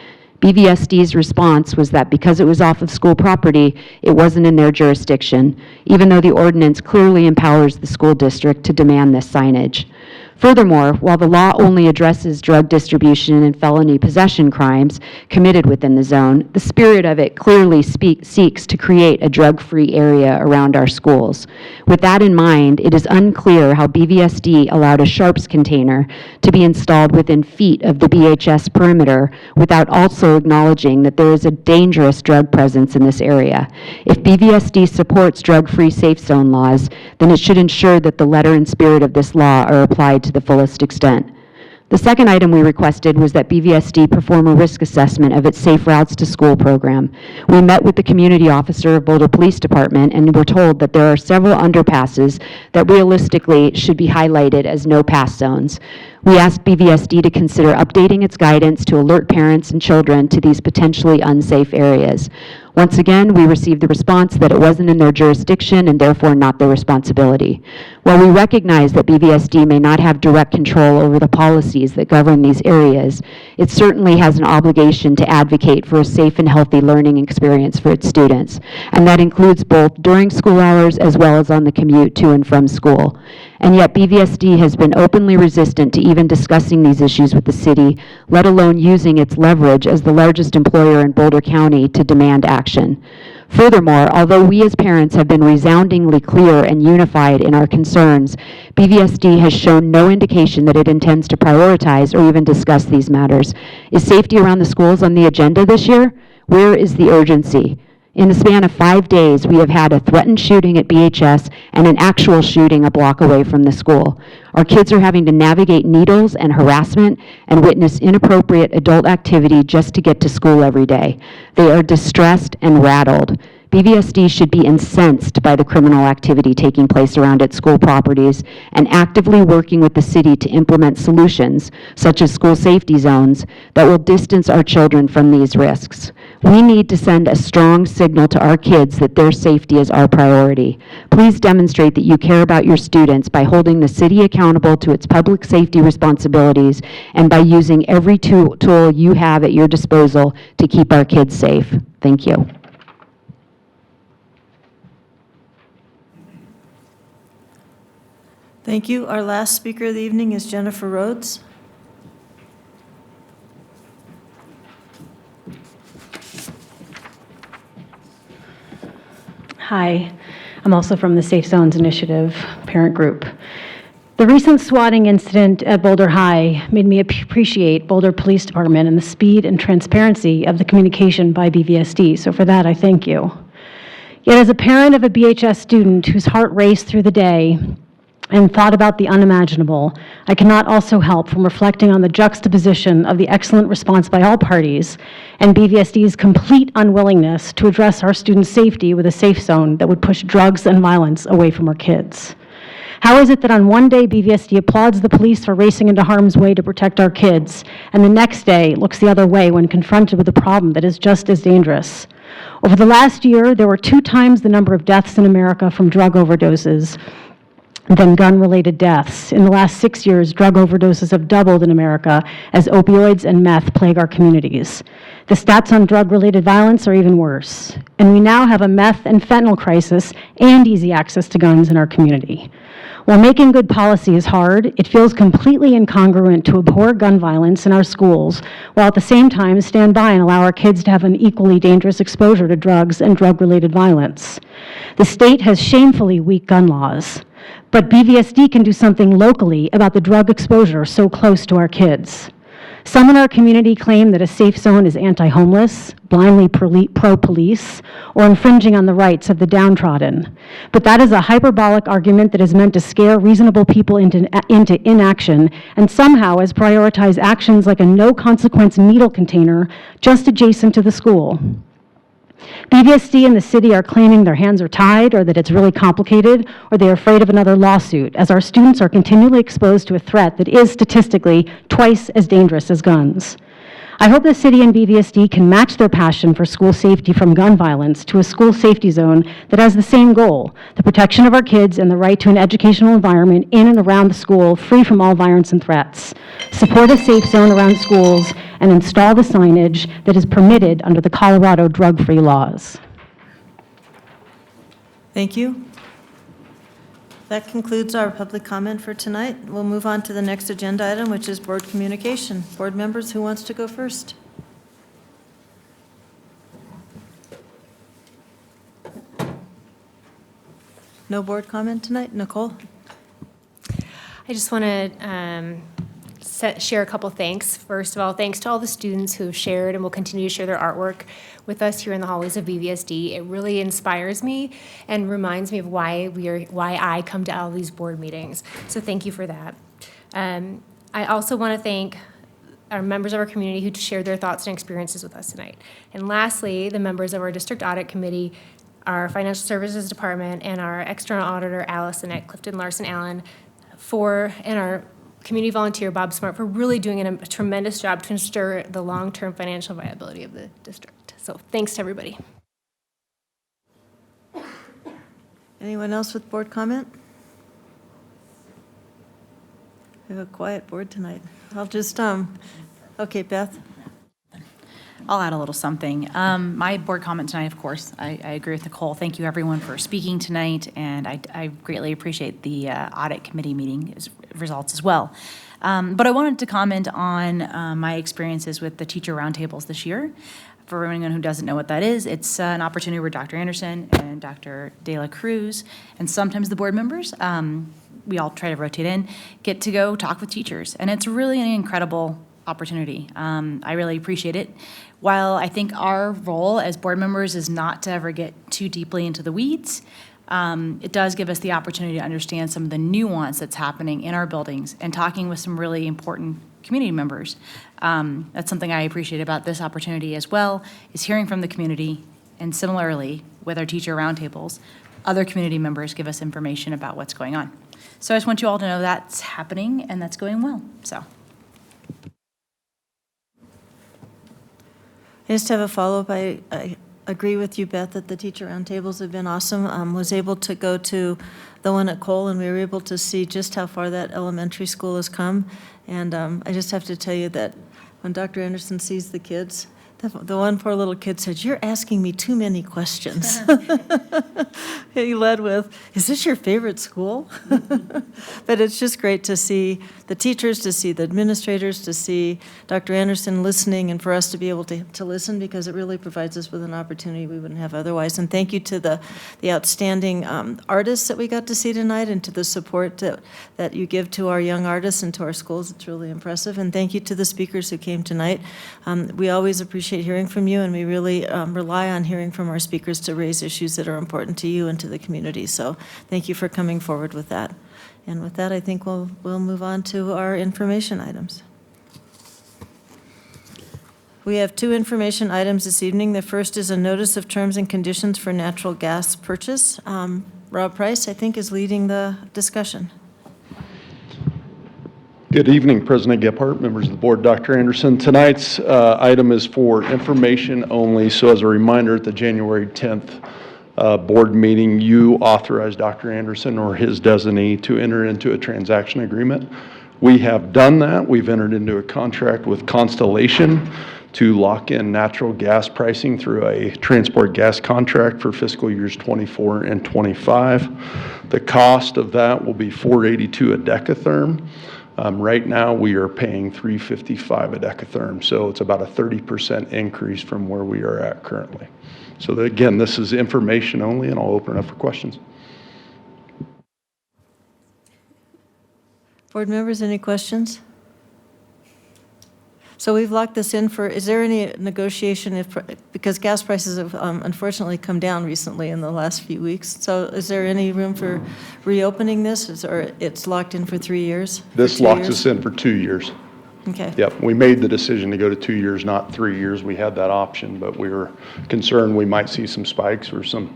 BVSD's response was that because it was off of school property, it wasn't in their jurisdiction, even though the ordinance clearly empowers the school district to demand this signage. Furthermore, while the law only addresses drug distribution and felony possession crimes committed within the zone, the spirit of it clearly seeks to create a drug-free area around our schools. With that in mind, it is unclear how BVSD allowed a sharps container to be installed within feet of the BHS perimeter without also acknowledging that there is a dangerous drug presence in this area. If BVSD supports drug-free safe zone laws, then it should ensure that the letter and spirit of this law are applied to the fullest extent. The second item we requested was that BVSD perform a risk assessment of its Safe Routes to School program. We met with the community officer of Boulder Police Department and were told that there are several underpasses that realistically should be highlighted as no pass zones. We asked BVSD to consider updating its guidance to alert parents and children to these potentially unsafe areas. Once again, we received the response that it wasn't in their jurisdiction and therefore not their responsibility. While we recognize that BVSD may not have direct control over the policies that govern these areas, it certainly has an obligation to advocate for a safe and healthy learning experience for its students, and that includes both during school hours as well as on the commute to and from school. And yet BVSD has been openly resistant to even discussing these issues with the city, let alone using its leverage as the largest employer in Boulder County to demand action. Furthermore, although we as parents have been resoundingly clear and unified in our concerns, BVSD has shown no indication that it intends to prioritize or even discuss these matters. Is safety around the schools on the agenda this year? Where is the urgency? In the span of 5 days, we have had a threatened shooting at BHS and an actual shooting a block away from the school. Our kids are having to navigate needles and harassment and witness inappropriate adult activity just to get to school every day. They are distressed and rattled. BVSD should be incensed by the criminal activity taking place around its school properties and actively working with the city to implement solutions, such as school safety zones, that will distance our children from these risks. We need to send a strong signal to our kids that their safety is our priority. Please demonstrate that you care about your students by holding the city accountable to its public safety responsibilities and by using every tool you have at your disposal to keep our kids safe. Thank you. Thank you. Our last speaker of the evening is Jennifer Rhodes. Hi, I'm also from the Safe Zones Initiative parent group. The recent swatting incident at Boulder High made me appreciate Boulder Police Department and the speed and transparency of the communication by BVSD, so for that I thank you. Yet as a parent of a BHS student whose heart raced through the day and thought about the unimaginable, I cannot also help from reflecting on the juxtaposition of the excellent response by all parties and BVSD's complete unwillingness to address our students' safety with a safe zone that would push drugs and violence away from our kids. How is it that on one day BVSD applauds the police for racing into harm's way to protect our kids, and the next day looks the other way when confronted with a problem that is just as dangerous? Over the last year, there were 2 times the number of deaths in America from drug overdoses than gun-related deaths. In the last 6 years, drug overdoses have doubled in America as opioids and meth plague our communities. The stats on drug-related violence are even worse. And we now have a meth and fentanyl crisis and easy access to guns in our community. While making good policy is hard, it feels completely incongruent to abhor gun violence in our schools, while at the same time stand by and allow our kids to have an equally dangerous exposure to drugs and drug-related violence. The state has shamefully weak gun laws, but BVSD can do something locally about the drug exposure so close to our kids. Some in our community claim that a safe zone is anti-homeless, blindly pro-police, or infringing on the rights of the downtrodden. But that is a hyperbolic argument that is meant to scare reasonable people into inaction and somehow has prioritized actions like a no-consequence needle container just adjacent to the school. BVSD and the city are claiming their hands are tied or that it's really complicated or they're afraid of another lawsuit as our students are continually exposed to a threat that is statistically twice as dangerous as guns. I hope the city and BVSD can match their passion for school safety from gun violence to a school safety zone that has the same goal, the protection of our kids and the right to an educational environment in and around the school free from all violence and threats. Support a safe zone around schools and install the signage that is permitted under the Colorado drug-free laws. Thank you. That concludes our public comment for tonight. We'll move on to the next agenda item, which is board communication. Board members, who wants to go first? No board comment tonight? Nicole? I just want to share a couple thanks. First of all, thanks to all the students who have shared and will continue to share their artwork with us here in the hallways of BVSD. It really inspires me and reminds me of why I come to all these board meetings. So thank you for that. I also want to thank our members of our community who shared their thoughts and experiences with us tonight. And lastly, the members of our district audit committee, our financial services department, and our external auditor, Allison at Clifton Larson Allen, and our community volunteer, Bob Smart, for really doing a tremendous job to ensure the long-term financial viability of the district. So thanks to everybody. Anyone else with board comment? We have a quiet board tonight. I'll just, okay, Beth. I'll add a little something. My board comment tonight, of course, I agree with Nicole. Thank you, everyone, for speaking tonight, and I greatly appreciate the audit committee meeting results as well. But I wanted to comment on my experiences with the teacher roundtables this year. For anyone who doesn't know what that is, it's an opportunity where Dr. Anderson and Dr. De La Cruz, and sometimes the board members, we all try to rotate in, get to go talk with teachers. And it's really an incredible opportunity. I really appreciate it. While I think our role as board members is not to ever get too deeply into the weeds, it does give us the opportunity to understand some of the nuance that's happening in our buildings and talking with some really important community members. That's something I appreciate about this opportunity as well, is hearing from the community, and similarly with our teacher roundtables, other community members give us information about what's going on. So I just want you all to know that's happening and that's going well. So. I just have a follow-up. I agree with you, Beth, that the teacher roundtables have been awesome. Was able to go to the one at Cole, and we were able to see just how far that elementary school has come. And I just have to tell you that when Dr. Anderson sees the kids, The one poor little kid said, "You're asking me too many questions." He led with, "Is this your favorite school?" But it's just great to see the teachers, to see the administrators, to see Dr. Anderson listening, and for us to be able to listen, because it really provides us with an opportunity we wouldn't have otherwise. And thank you to the outstanding artists that we got to see tonight, and to the support that you give to our young artists and to our schools. It's really impressive. And thank you to the speakers who came tonight. We always appreciate hearing from you, and we really rely on hearing from our speakers to raise issues that are important to you and to the community. So thank you for coming forward with that. And with that, I think we'll move on to our information items. We have 2 information items this evening. The first is a notice of terms and conditions for natural gas purchase. Rob Price, I think, is leading the discussion. Good evening, President Gephardt, members of the board, Dr. Anderson. Tonight's item is for information only. So as a reminder, at the January 10th board meeting, you authorized Dr. Anderson or his designee to enter into a transaction agreement. We have done that. We've entered into a contract with Constellation to lock in natural gas pricing through a transport gas contract for fiscal years 24 and 25. The cost of that will be $482 a decatherm. Right now, we are paying $355 a decatherm, so it's about a 30% increase from where we are at currently. So again, this is information only, and I'll open it up for questions. Board members, any questions? So we've locked this in for, is there any negotiation because gas prices have unfortunately come down recently in the last few weeks. So is there any room for reopening this, or it's locked in for 3 years? This locks us in for 2 years. Okay. Yep, we made the decision to go to 2 years, not 3 years. We had that option, but we were concerned we might see some spikes or some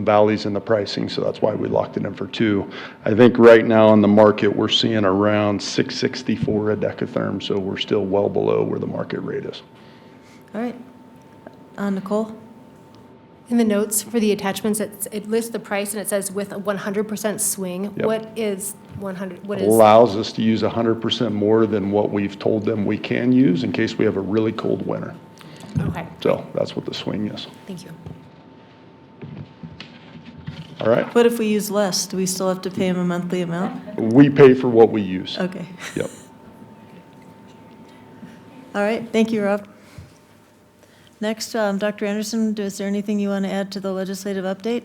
valleys in the pricing, so that's why we locked it in for 2. I think right now in the market, we're seeing around $664 a decatherm, so we're still well below where the market rate is. All right. Nicole? In the notes for the attachments, it lists the price and it says with a 100% swing. Yep. What is 100? What is? Allows us to use 100% more than what we've told them we can use in case we have a really cold winter. Okay. So that's what the swing is. Thank you. All right. What if we use less? Do we still have to pay them a monthly amount? We pay for what we use. Okay. Yep. All right. Thank you, Rob. Next, Dr. Anderson, is there anything you want to add to the legislative update?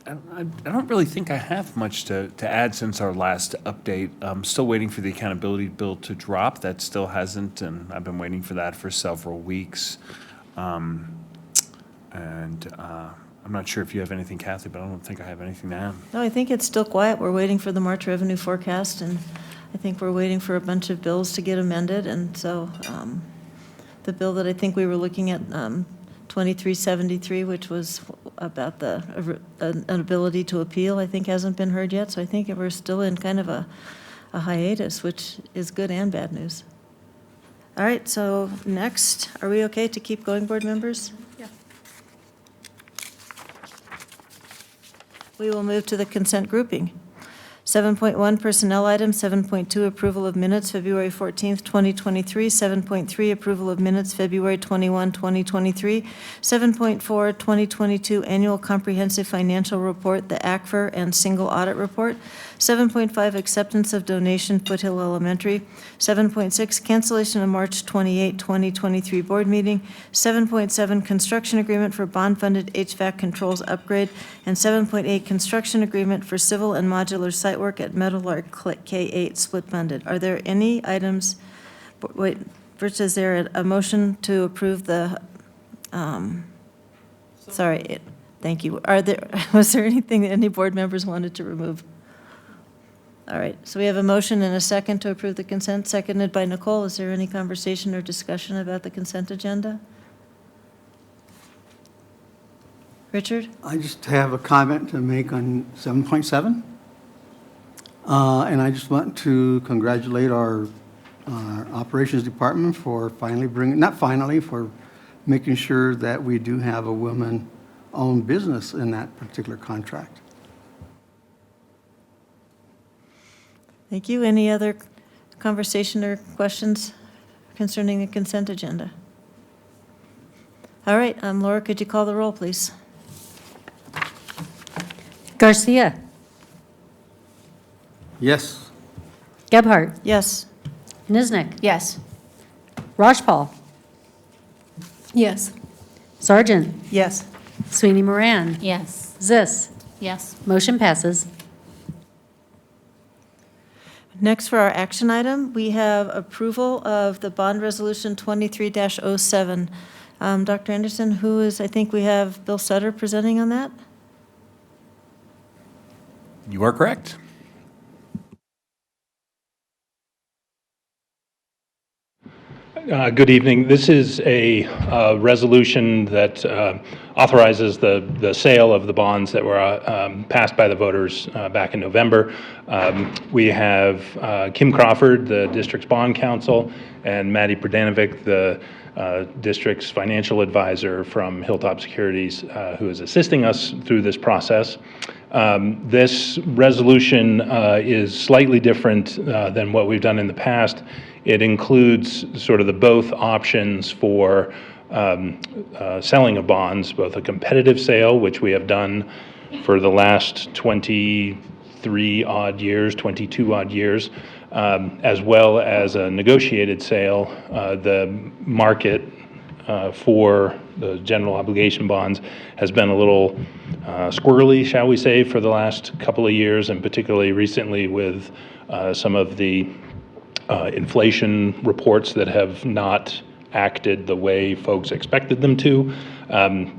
I don't really think I have much to add since our last update. I'm still waiting for the accountability bill to drop. That still hasn't, and I've been waiting for that for several weeks. I'm not sure if you have anything, Kathy, but I don't think I have anything to add. No, I think it's still quiet. We're waiting for the March revenue forecast, and I think we're waiting for a bunch of bills to get amended. And so the bill that I think we were looking at, 2373, which was about an ability to appeal, I think hasn't been heard yet. So I think we're still in kind of a hiatus, which is good and bad news. All right, so next, are we okay to keep going, board members? Yeah. We will move to the consent grouping. 7.1 personnel items, 7.2 approval of minutes, February 14th, 2023, 7.3 approval of minutes, February 21, 2023, 7.4 2022 annual comprehensive financial report, the ACFR and single audit report, 7.5 acceptance of donation, Foothill Elementary, 7.6 cancellation of March 28, 2023 board meeting, 7.7 construction agreement for bond-funded HVAC controls upgrade, and 7.8 construction agreement for civil and modular site work at Meadowlark K8 split funded. Are there any items, wait, first, is there a motion to approve the, thank you. Was there anything that any board members wanted to remove? All right, so we have a motion and a second to approve the consent, seconded by Nicole. Is there any conversation or discussion about the consent agenda? Richard? I just have a comment to make on 7.7. And I just want to congratulate our operations department for for making sure that we do have a woman-owned business in that particular contract. Thank you. Any other conversation or questions concerning the consent agenda? All right, Laura, could you call the roll, please? Garcia. Yes. Gebhardt. Yes. Niznik. Yes. Rajpal. Yes. Sargent. Yes. Sweeney Moran. Yes. Zis. Yes. Motion passes. Next, for our action item, we have approval of the bond resolution 23-07. Dr. Anderson, who is, I think we have Bill Sutter presenting on that? You are correct. Good evening. This is a resolution that authorizes the sale of the bonds that were passed by the voters back in November. We have Kim Crawford, the district's bond counsel, and Maddie Pradanovic, the district's financial advisor from Hilltop Securities, who is assisting us through this process. This resolution is slightly different than what we've done in the past. It includes sort of the both options for selling of bonds, both a competitive sale, which we have done for the last 23 odd years, 22 odd years, as well as a negotiated sale. The market for the general obligation bonds has been a little squirrely, shall we say, for the last couple of years, and particularly recently with some of the inflation reports that have not acted the way folks expected them to.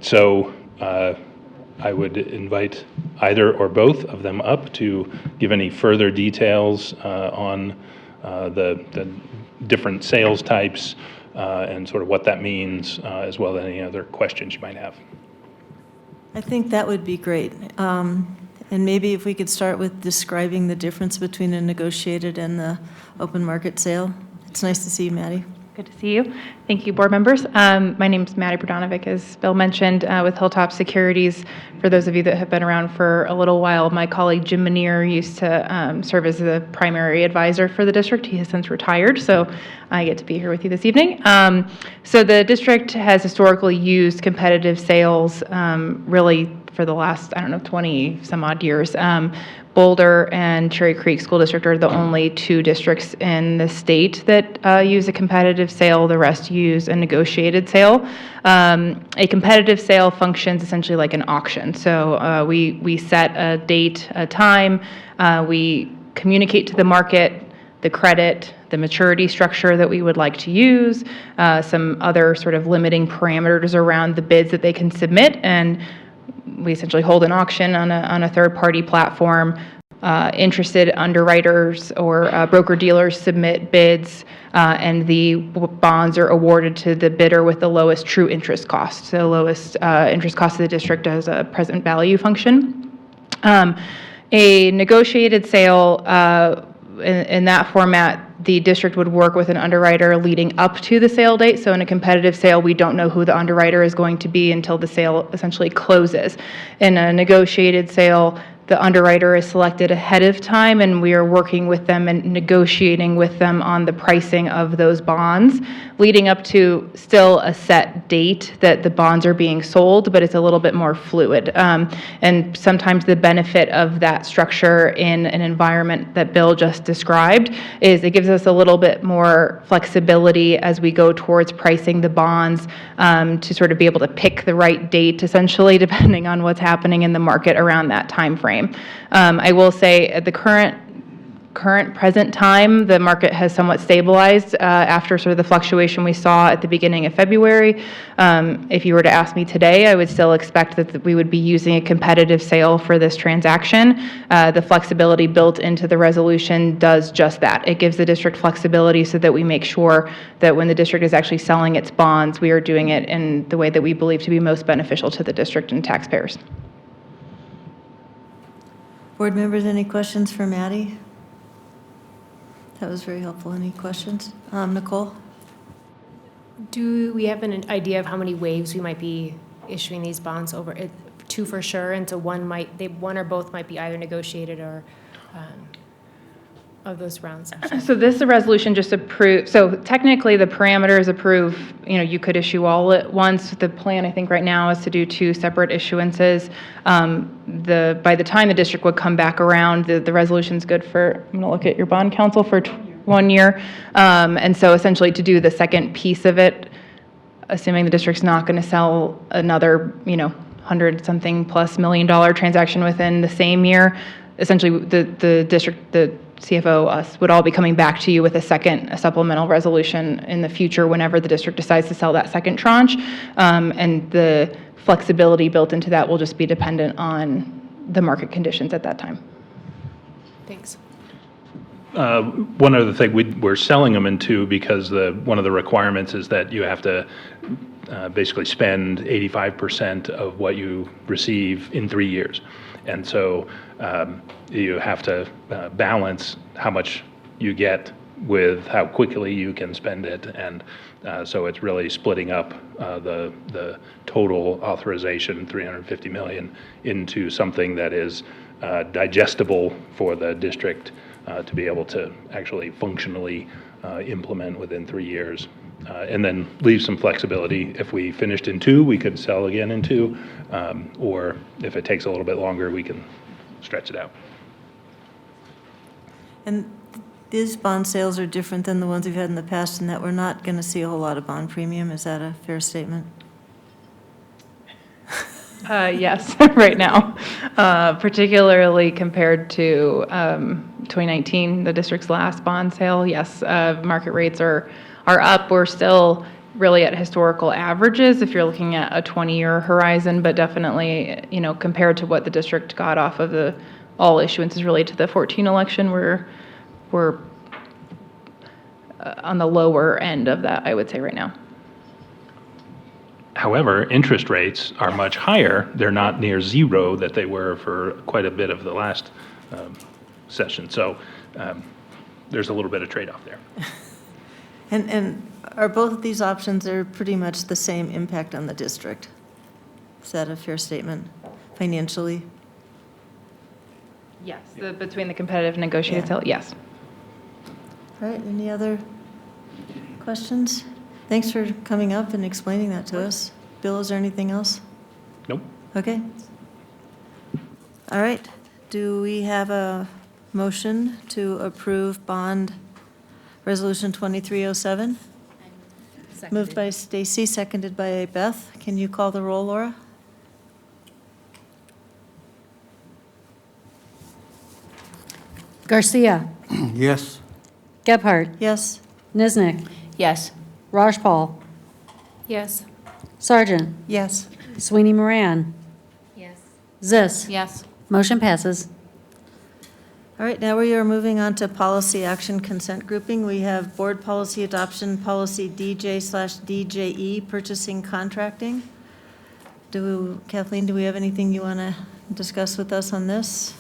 So I would invite either or both of them up to give any further details on the different sales types and sort of what that means, as well as any other questions you might have. I think that would be great. And maybe if we could start with describing the difference between a negotiated and the open market sale. It's nice to see you, Maddie. Good to see you. Thank you, board members. My name is Maddie Pradanovic, as Bill mentioned, with Hilltop Securities. For those of you that have been around for a little while, my colleague Jim Manier used to serve as the primary advisor for the district. He has since retired, so I get to be here with you this evening. So the district has historically used competitive sales really for the last, 20 some odd years. Boulder and Cherry Creek School District are the only two districts in the state that use a competitive sale. The rest use a negotiated sale. A competitive sale functions essentially like an auction. So we set a date, a time, we communicate to the market the credit, the maturity structure that we would like to use, some other sort of limiting parameters around the bids that they can submit, and we essentially hold an auction on a third-party platform. Interested underwriters or broker-dealers submit bids, and the bonds are awarded to the bidder with the lowest true interest cost. So the lowest interest cost of the district as a present value function. A negotiated sale, in that format, the district would work with an underwriter leading up to the sale date. So in a competitive sale, we don't know who the underwriter is going to be until the sale essentially closes. In a negotiated sale, the underwriter is selected ahead of time, and we are working with them and negotiating with them on the pricing of those bonds, leading up to still a set date that the bonds are being sold, but it's a little bit more fluid. And sometimes the benefit of that structure in an environment that Bill just described is it gives us a little bit more flexibility as we go towards pricing the bonds, to sort of be able to pick the right date, essentially, depending on what's happening in the market around that time frame. I will say at the present time, the market has somewhat stabilized after sort of the fluctuation we saw at the beginning of February. If you were to ask me today, I would still expect that we would be using a competitive sale for this transaction. The flexibility built into the resolution does just that. It gives the district flexibility so that we make sure that when the district is actually selling its bonds, we are doing it in the way that we believe to be most beneficial to the district and taxpayers. Board members, any questions for Maddie? That was very helpful. Any questions? Nicole? Do we have an idea of how many waves we might be issuing these bonds over? Two for sure, and so one or both might be either negotiated or. of those round sessions? So this resolution just approves, so technically the parameters approve, you could issue all at once. The plan, I think right now is to do 2 separate issuances. By the time the district would come back around, the resolution's good for, I'm gonna look at your bond counsel for 1 year. And so essentially to do the second piece of it, assuming the district's not gonna sell another, 100-something plus $1 million transaction within the same year, essentially the district, the CFO, us, would all be coming back to you with a supplemental resolution in the future whenever the district decides to sell that second tranche. And the flexibility built into that will just be dependent on the market conditions at that time. Thanks. One other thing, we're selling them in 2 because one of the requirements is that you have to basically spend 85% of what you receive in 3 years. And so you have to balance how much you get with how quickly you can spend it. And so it's really splitting up the total authorization, $350 million, into something that is digestible for the district to be able to actually functionally implement within 3 years. And then leave some flexibility. If we finished in 2, we could sell again in 2, or if it takes a little bit longer, we can stretch it out. And these bond sales are different than the ones we've had in the past in that we're not going to see a whole lot of bond premium. Is that a fair statement? Yes, right now, particularly compared to 2019, the district's last bond sale. Yes, market rates are up. We're still really at historical averages if you're looking at a 20-year horizon, but definitely, compared to what the district got off of the all issuances related to the 2014 election, we're on the lower end of that, I would say, right now. However, interest rates are much higher. They're not near 0 that they were for quite a bit of the last session. So there's a little bit of trade-off there. And are both of these options are pretty much the same impact on the district? Is that a fair statement financially? Yes, between the competitive and negotiated sale, yes. All right, any other questions? Thanks for coming up and explaining that to us. Bill, is there anything else? Nope. Okay. All right, do we have a motion to approve bond resolution 2307? Moved by Stacy, seconded by Beth. Can you call the roll, Laura? Garcia. Yes. Gebhardt. Yes. Niznik. Yes. Rajpal. Yes. Sargent. Yes. Sweeney Moran. Yes. Zis. Yes. Motion passes. All right, now we are moving on to policy action consent grouping. We have board policy adoption, policy DJ/DJE, purchasing contracting. Kathleen, do we have anything you want to discuss with us on this?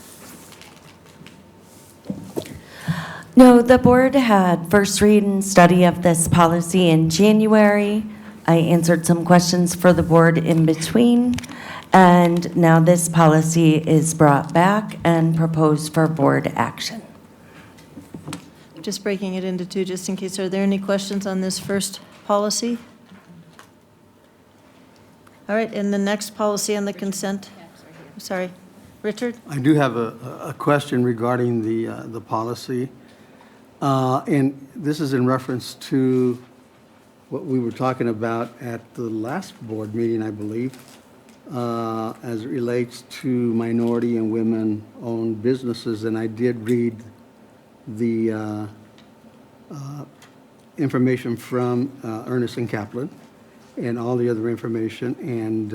No, the board had first read and study of this policy in January. I answered some questions for the board in between, and now this policy is brought back and proposed for board action. Just breaking it into 2, just in case. Are there any questions on this first policy? All right, and the next policy on the consent, sorry, Richard? I do have a question regarding the policy. And this is in reference to what we were talking about at the last board meeting, I believe, as it relates to minority and women-owned businesses. And I did read the information from Ernest and Kaplan and all the other information. And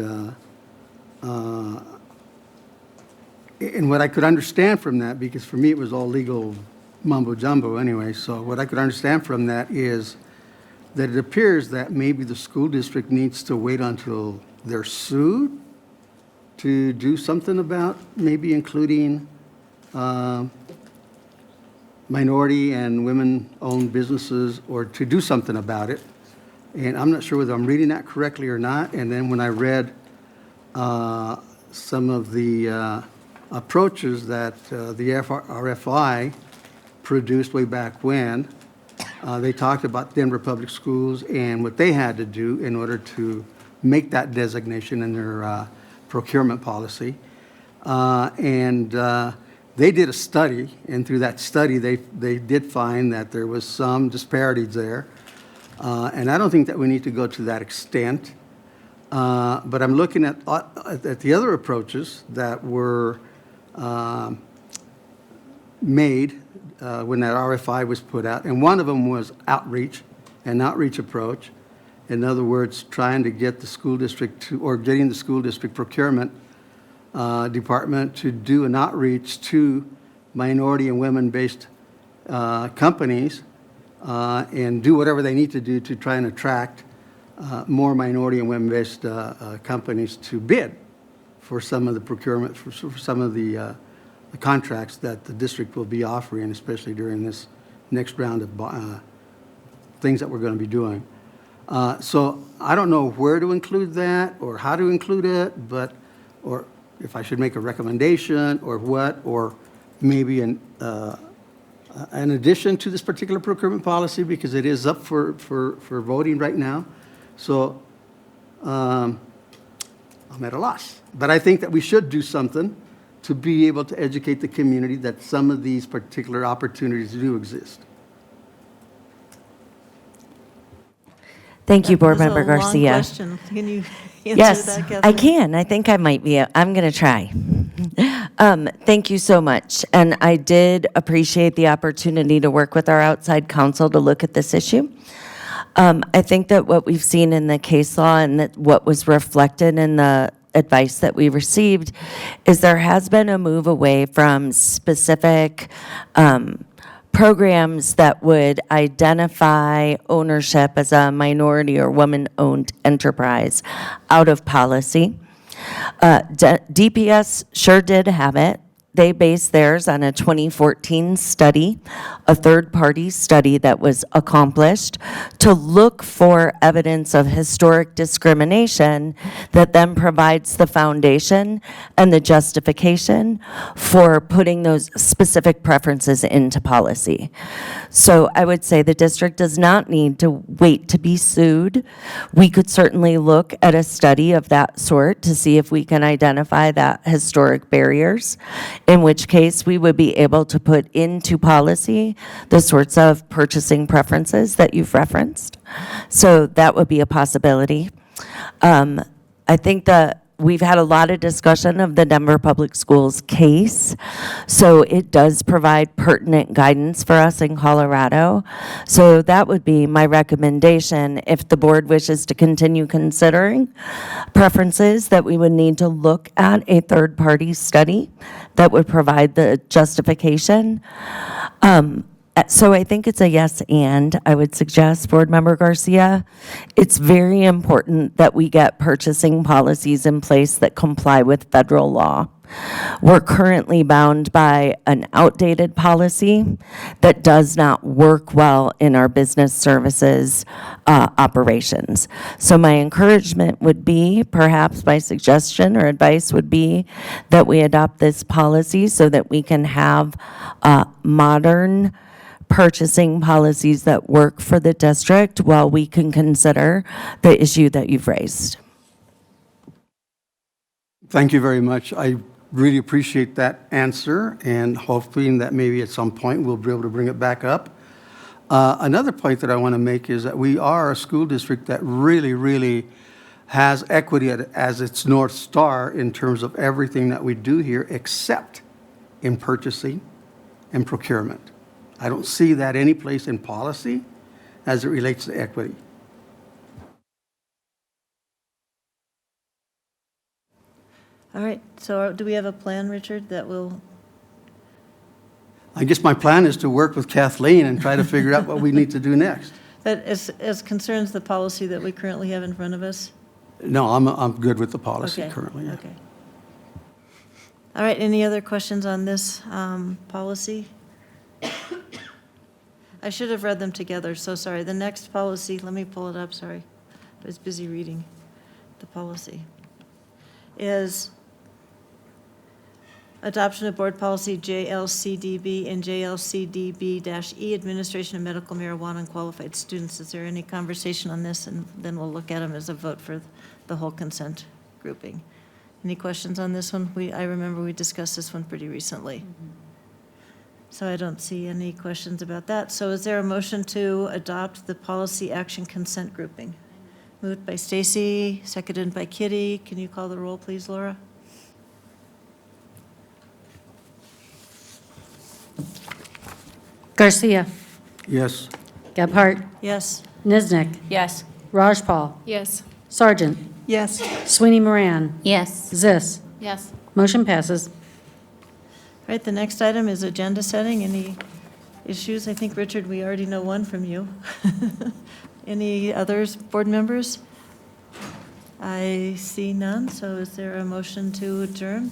what I could understand from that, because for me it was all legal mumbo jumbo anyway, so what I could understand from that is that it appears that maybe the school district needs to wait until they're sued to do something about maybe including minority and women-owned businesses, or to do something about it. And I'm not sure whether I'm reading that correctly or not. And then when I read some of the approaches that the RFI produced way back when. They talked about Denver Public Schools and what they had to do in order to make that designation in their procurement policy. They did a study, and through that study, they did find that there was some disparities there. And I don't think that we need to go to that extent. But I'm looking at the other approaches that were made when that RFI was put out. And one of them was an outreach approach. In other words, trying to get the school district to, or getting the school district procurement department to do an outreach to minority and women-based companies and do whatever they need to do to try and attract more minority and women-based companies to bid for some of the procurement, for some of the contracts that the district will be offering, especially during this next round of things that we're going to be doing. So I don't know where to include that or how to include it, or if I should make a recommendation or what, or maybe an addition to this particular procurement policy, because it is up for voting right now. So I'm at a loss. But I think that we should do something to be able to educate the community that some of these particular opportunities do exist. Thank you, Board Member That was a long Garcia. question. Can you answer Yes, that, Kathleen? I can. I think I might be. I'm going to try. Thank you so much. And I did appreciate the opportunity to work with our outside counsel to look at this issue. I think that what we've seen in the case law and that what was reflected in the advice that we received is there has been a move away from specific programs that would identify ownership as a minority or woman-owned enterprise out of policy. DPS sure did have it. They based theirs on a 2014 study, a third-party study that was accomplished to look for evidence of historic discrimination that then provides the foundation and the justification for putting those specific preferences into policy. So I would say the district does not need to wait to be sued. We could certainly look at a study of that sort to see if we can identify that historic barriers, in which case we would be able to put into policy the sorts of purchasing preferences that you've referenced. So that would be a possibility. I think that we've had a lot of discussion of the Denver Public Schools case, so it does provide pertinent guidance for us in Colorado. So that would be my recommendation if the board wishes to continue considering preferences, that we would need to look at a third-party study that would provide the justification. So I think it's a yes, and I would suggest, Board Member Garcia, it's very important that we get purchasing policies in place that comply with federal law. We're currently bound by an outdated policy that does not work well in our business services operations. So my encouragement would be, perhaps my suggestion or advice would be, that we adopt this policy so that we can have modern purchasing policies that work for the district while we can consider the issue that you've raised. Thank you very much. I really appreciate that answer, and hoping that maybe at some point we'll be able to bring it back up. Another point that I want to make is that we are a school district that really has equity as its North Star in terms of everything that we do here, except in purchasing and procurement. I don't see that any place in policy as it relates to equity. All right, so do we have a plan, Richard, that will? I guess my plan is to work with Kathleen and try to figure out what we need to do next. That as concerns the policy that we currently have in front of us? No, I'm good with the policy currently. Yeah. Okay. All right, any other questions on this policy? I should have read them together, so sorry. The next policy, let me pull it up, sorry. I was busy reading the policy. Is Adoption of Board Policy JLCDB and JLCDB-E, Administration of Medical Marijuana on Qualified Students. Is there any conversation on this? And then we'll look at them as a vote for the whole consent grouping. Any questions on this one? I remember we discussed this one pretty recently. So I don't see any questions about that. So is there a motion to adopt the policy action consent grouping? Moved by Stacy, seconded by Kitty. Can you call the roll, please, Laura? Garcia. Yes. Gebhardt. Yes. Niznik. Yes. Rajpal. Yes. Sargent. Yes. Sweeney Moran. Yes. Zis. Yes. Motion passes. All right, the next item is agenda setting. Any issues? I think, Richard, we already know one from you. Any others, board members? I see none, so is there a motion to adjourn?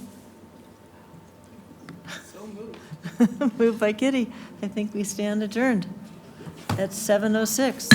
So moved. Moved by Kitty. I think we stand adjourned at 7:06.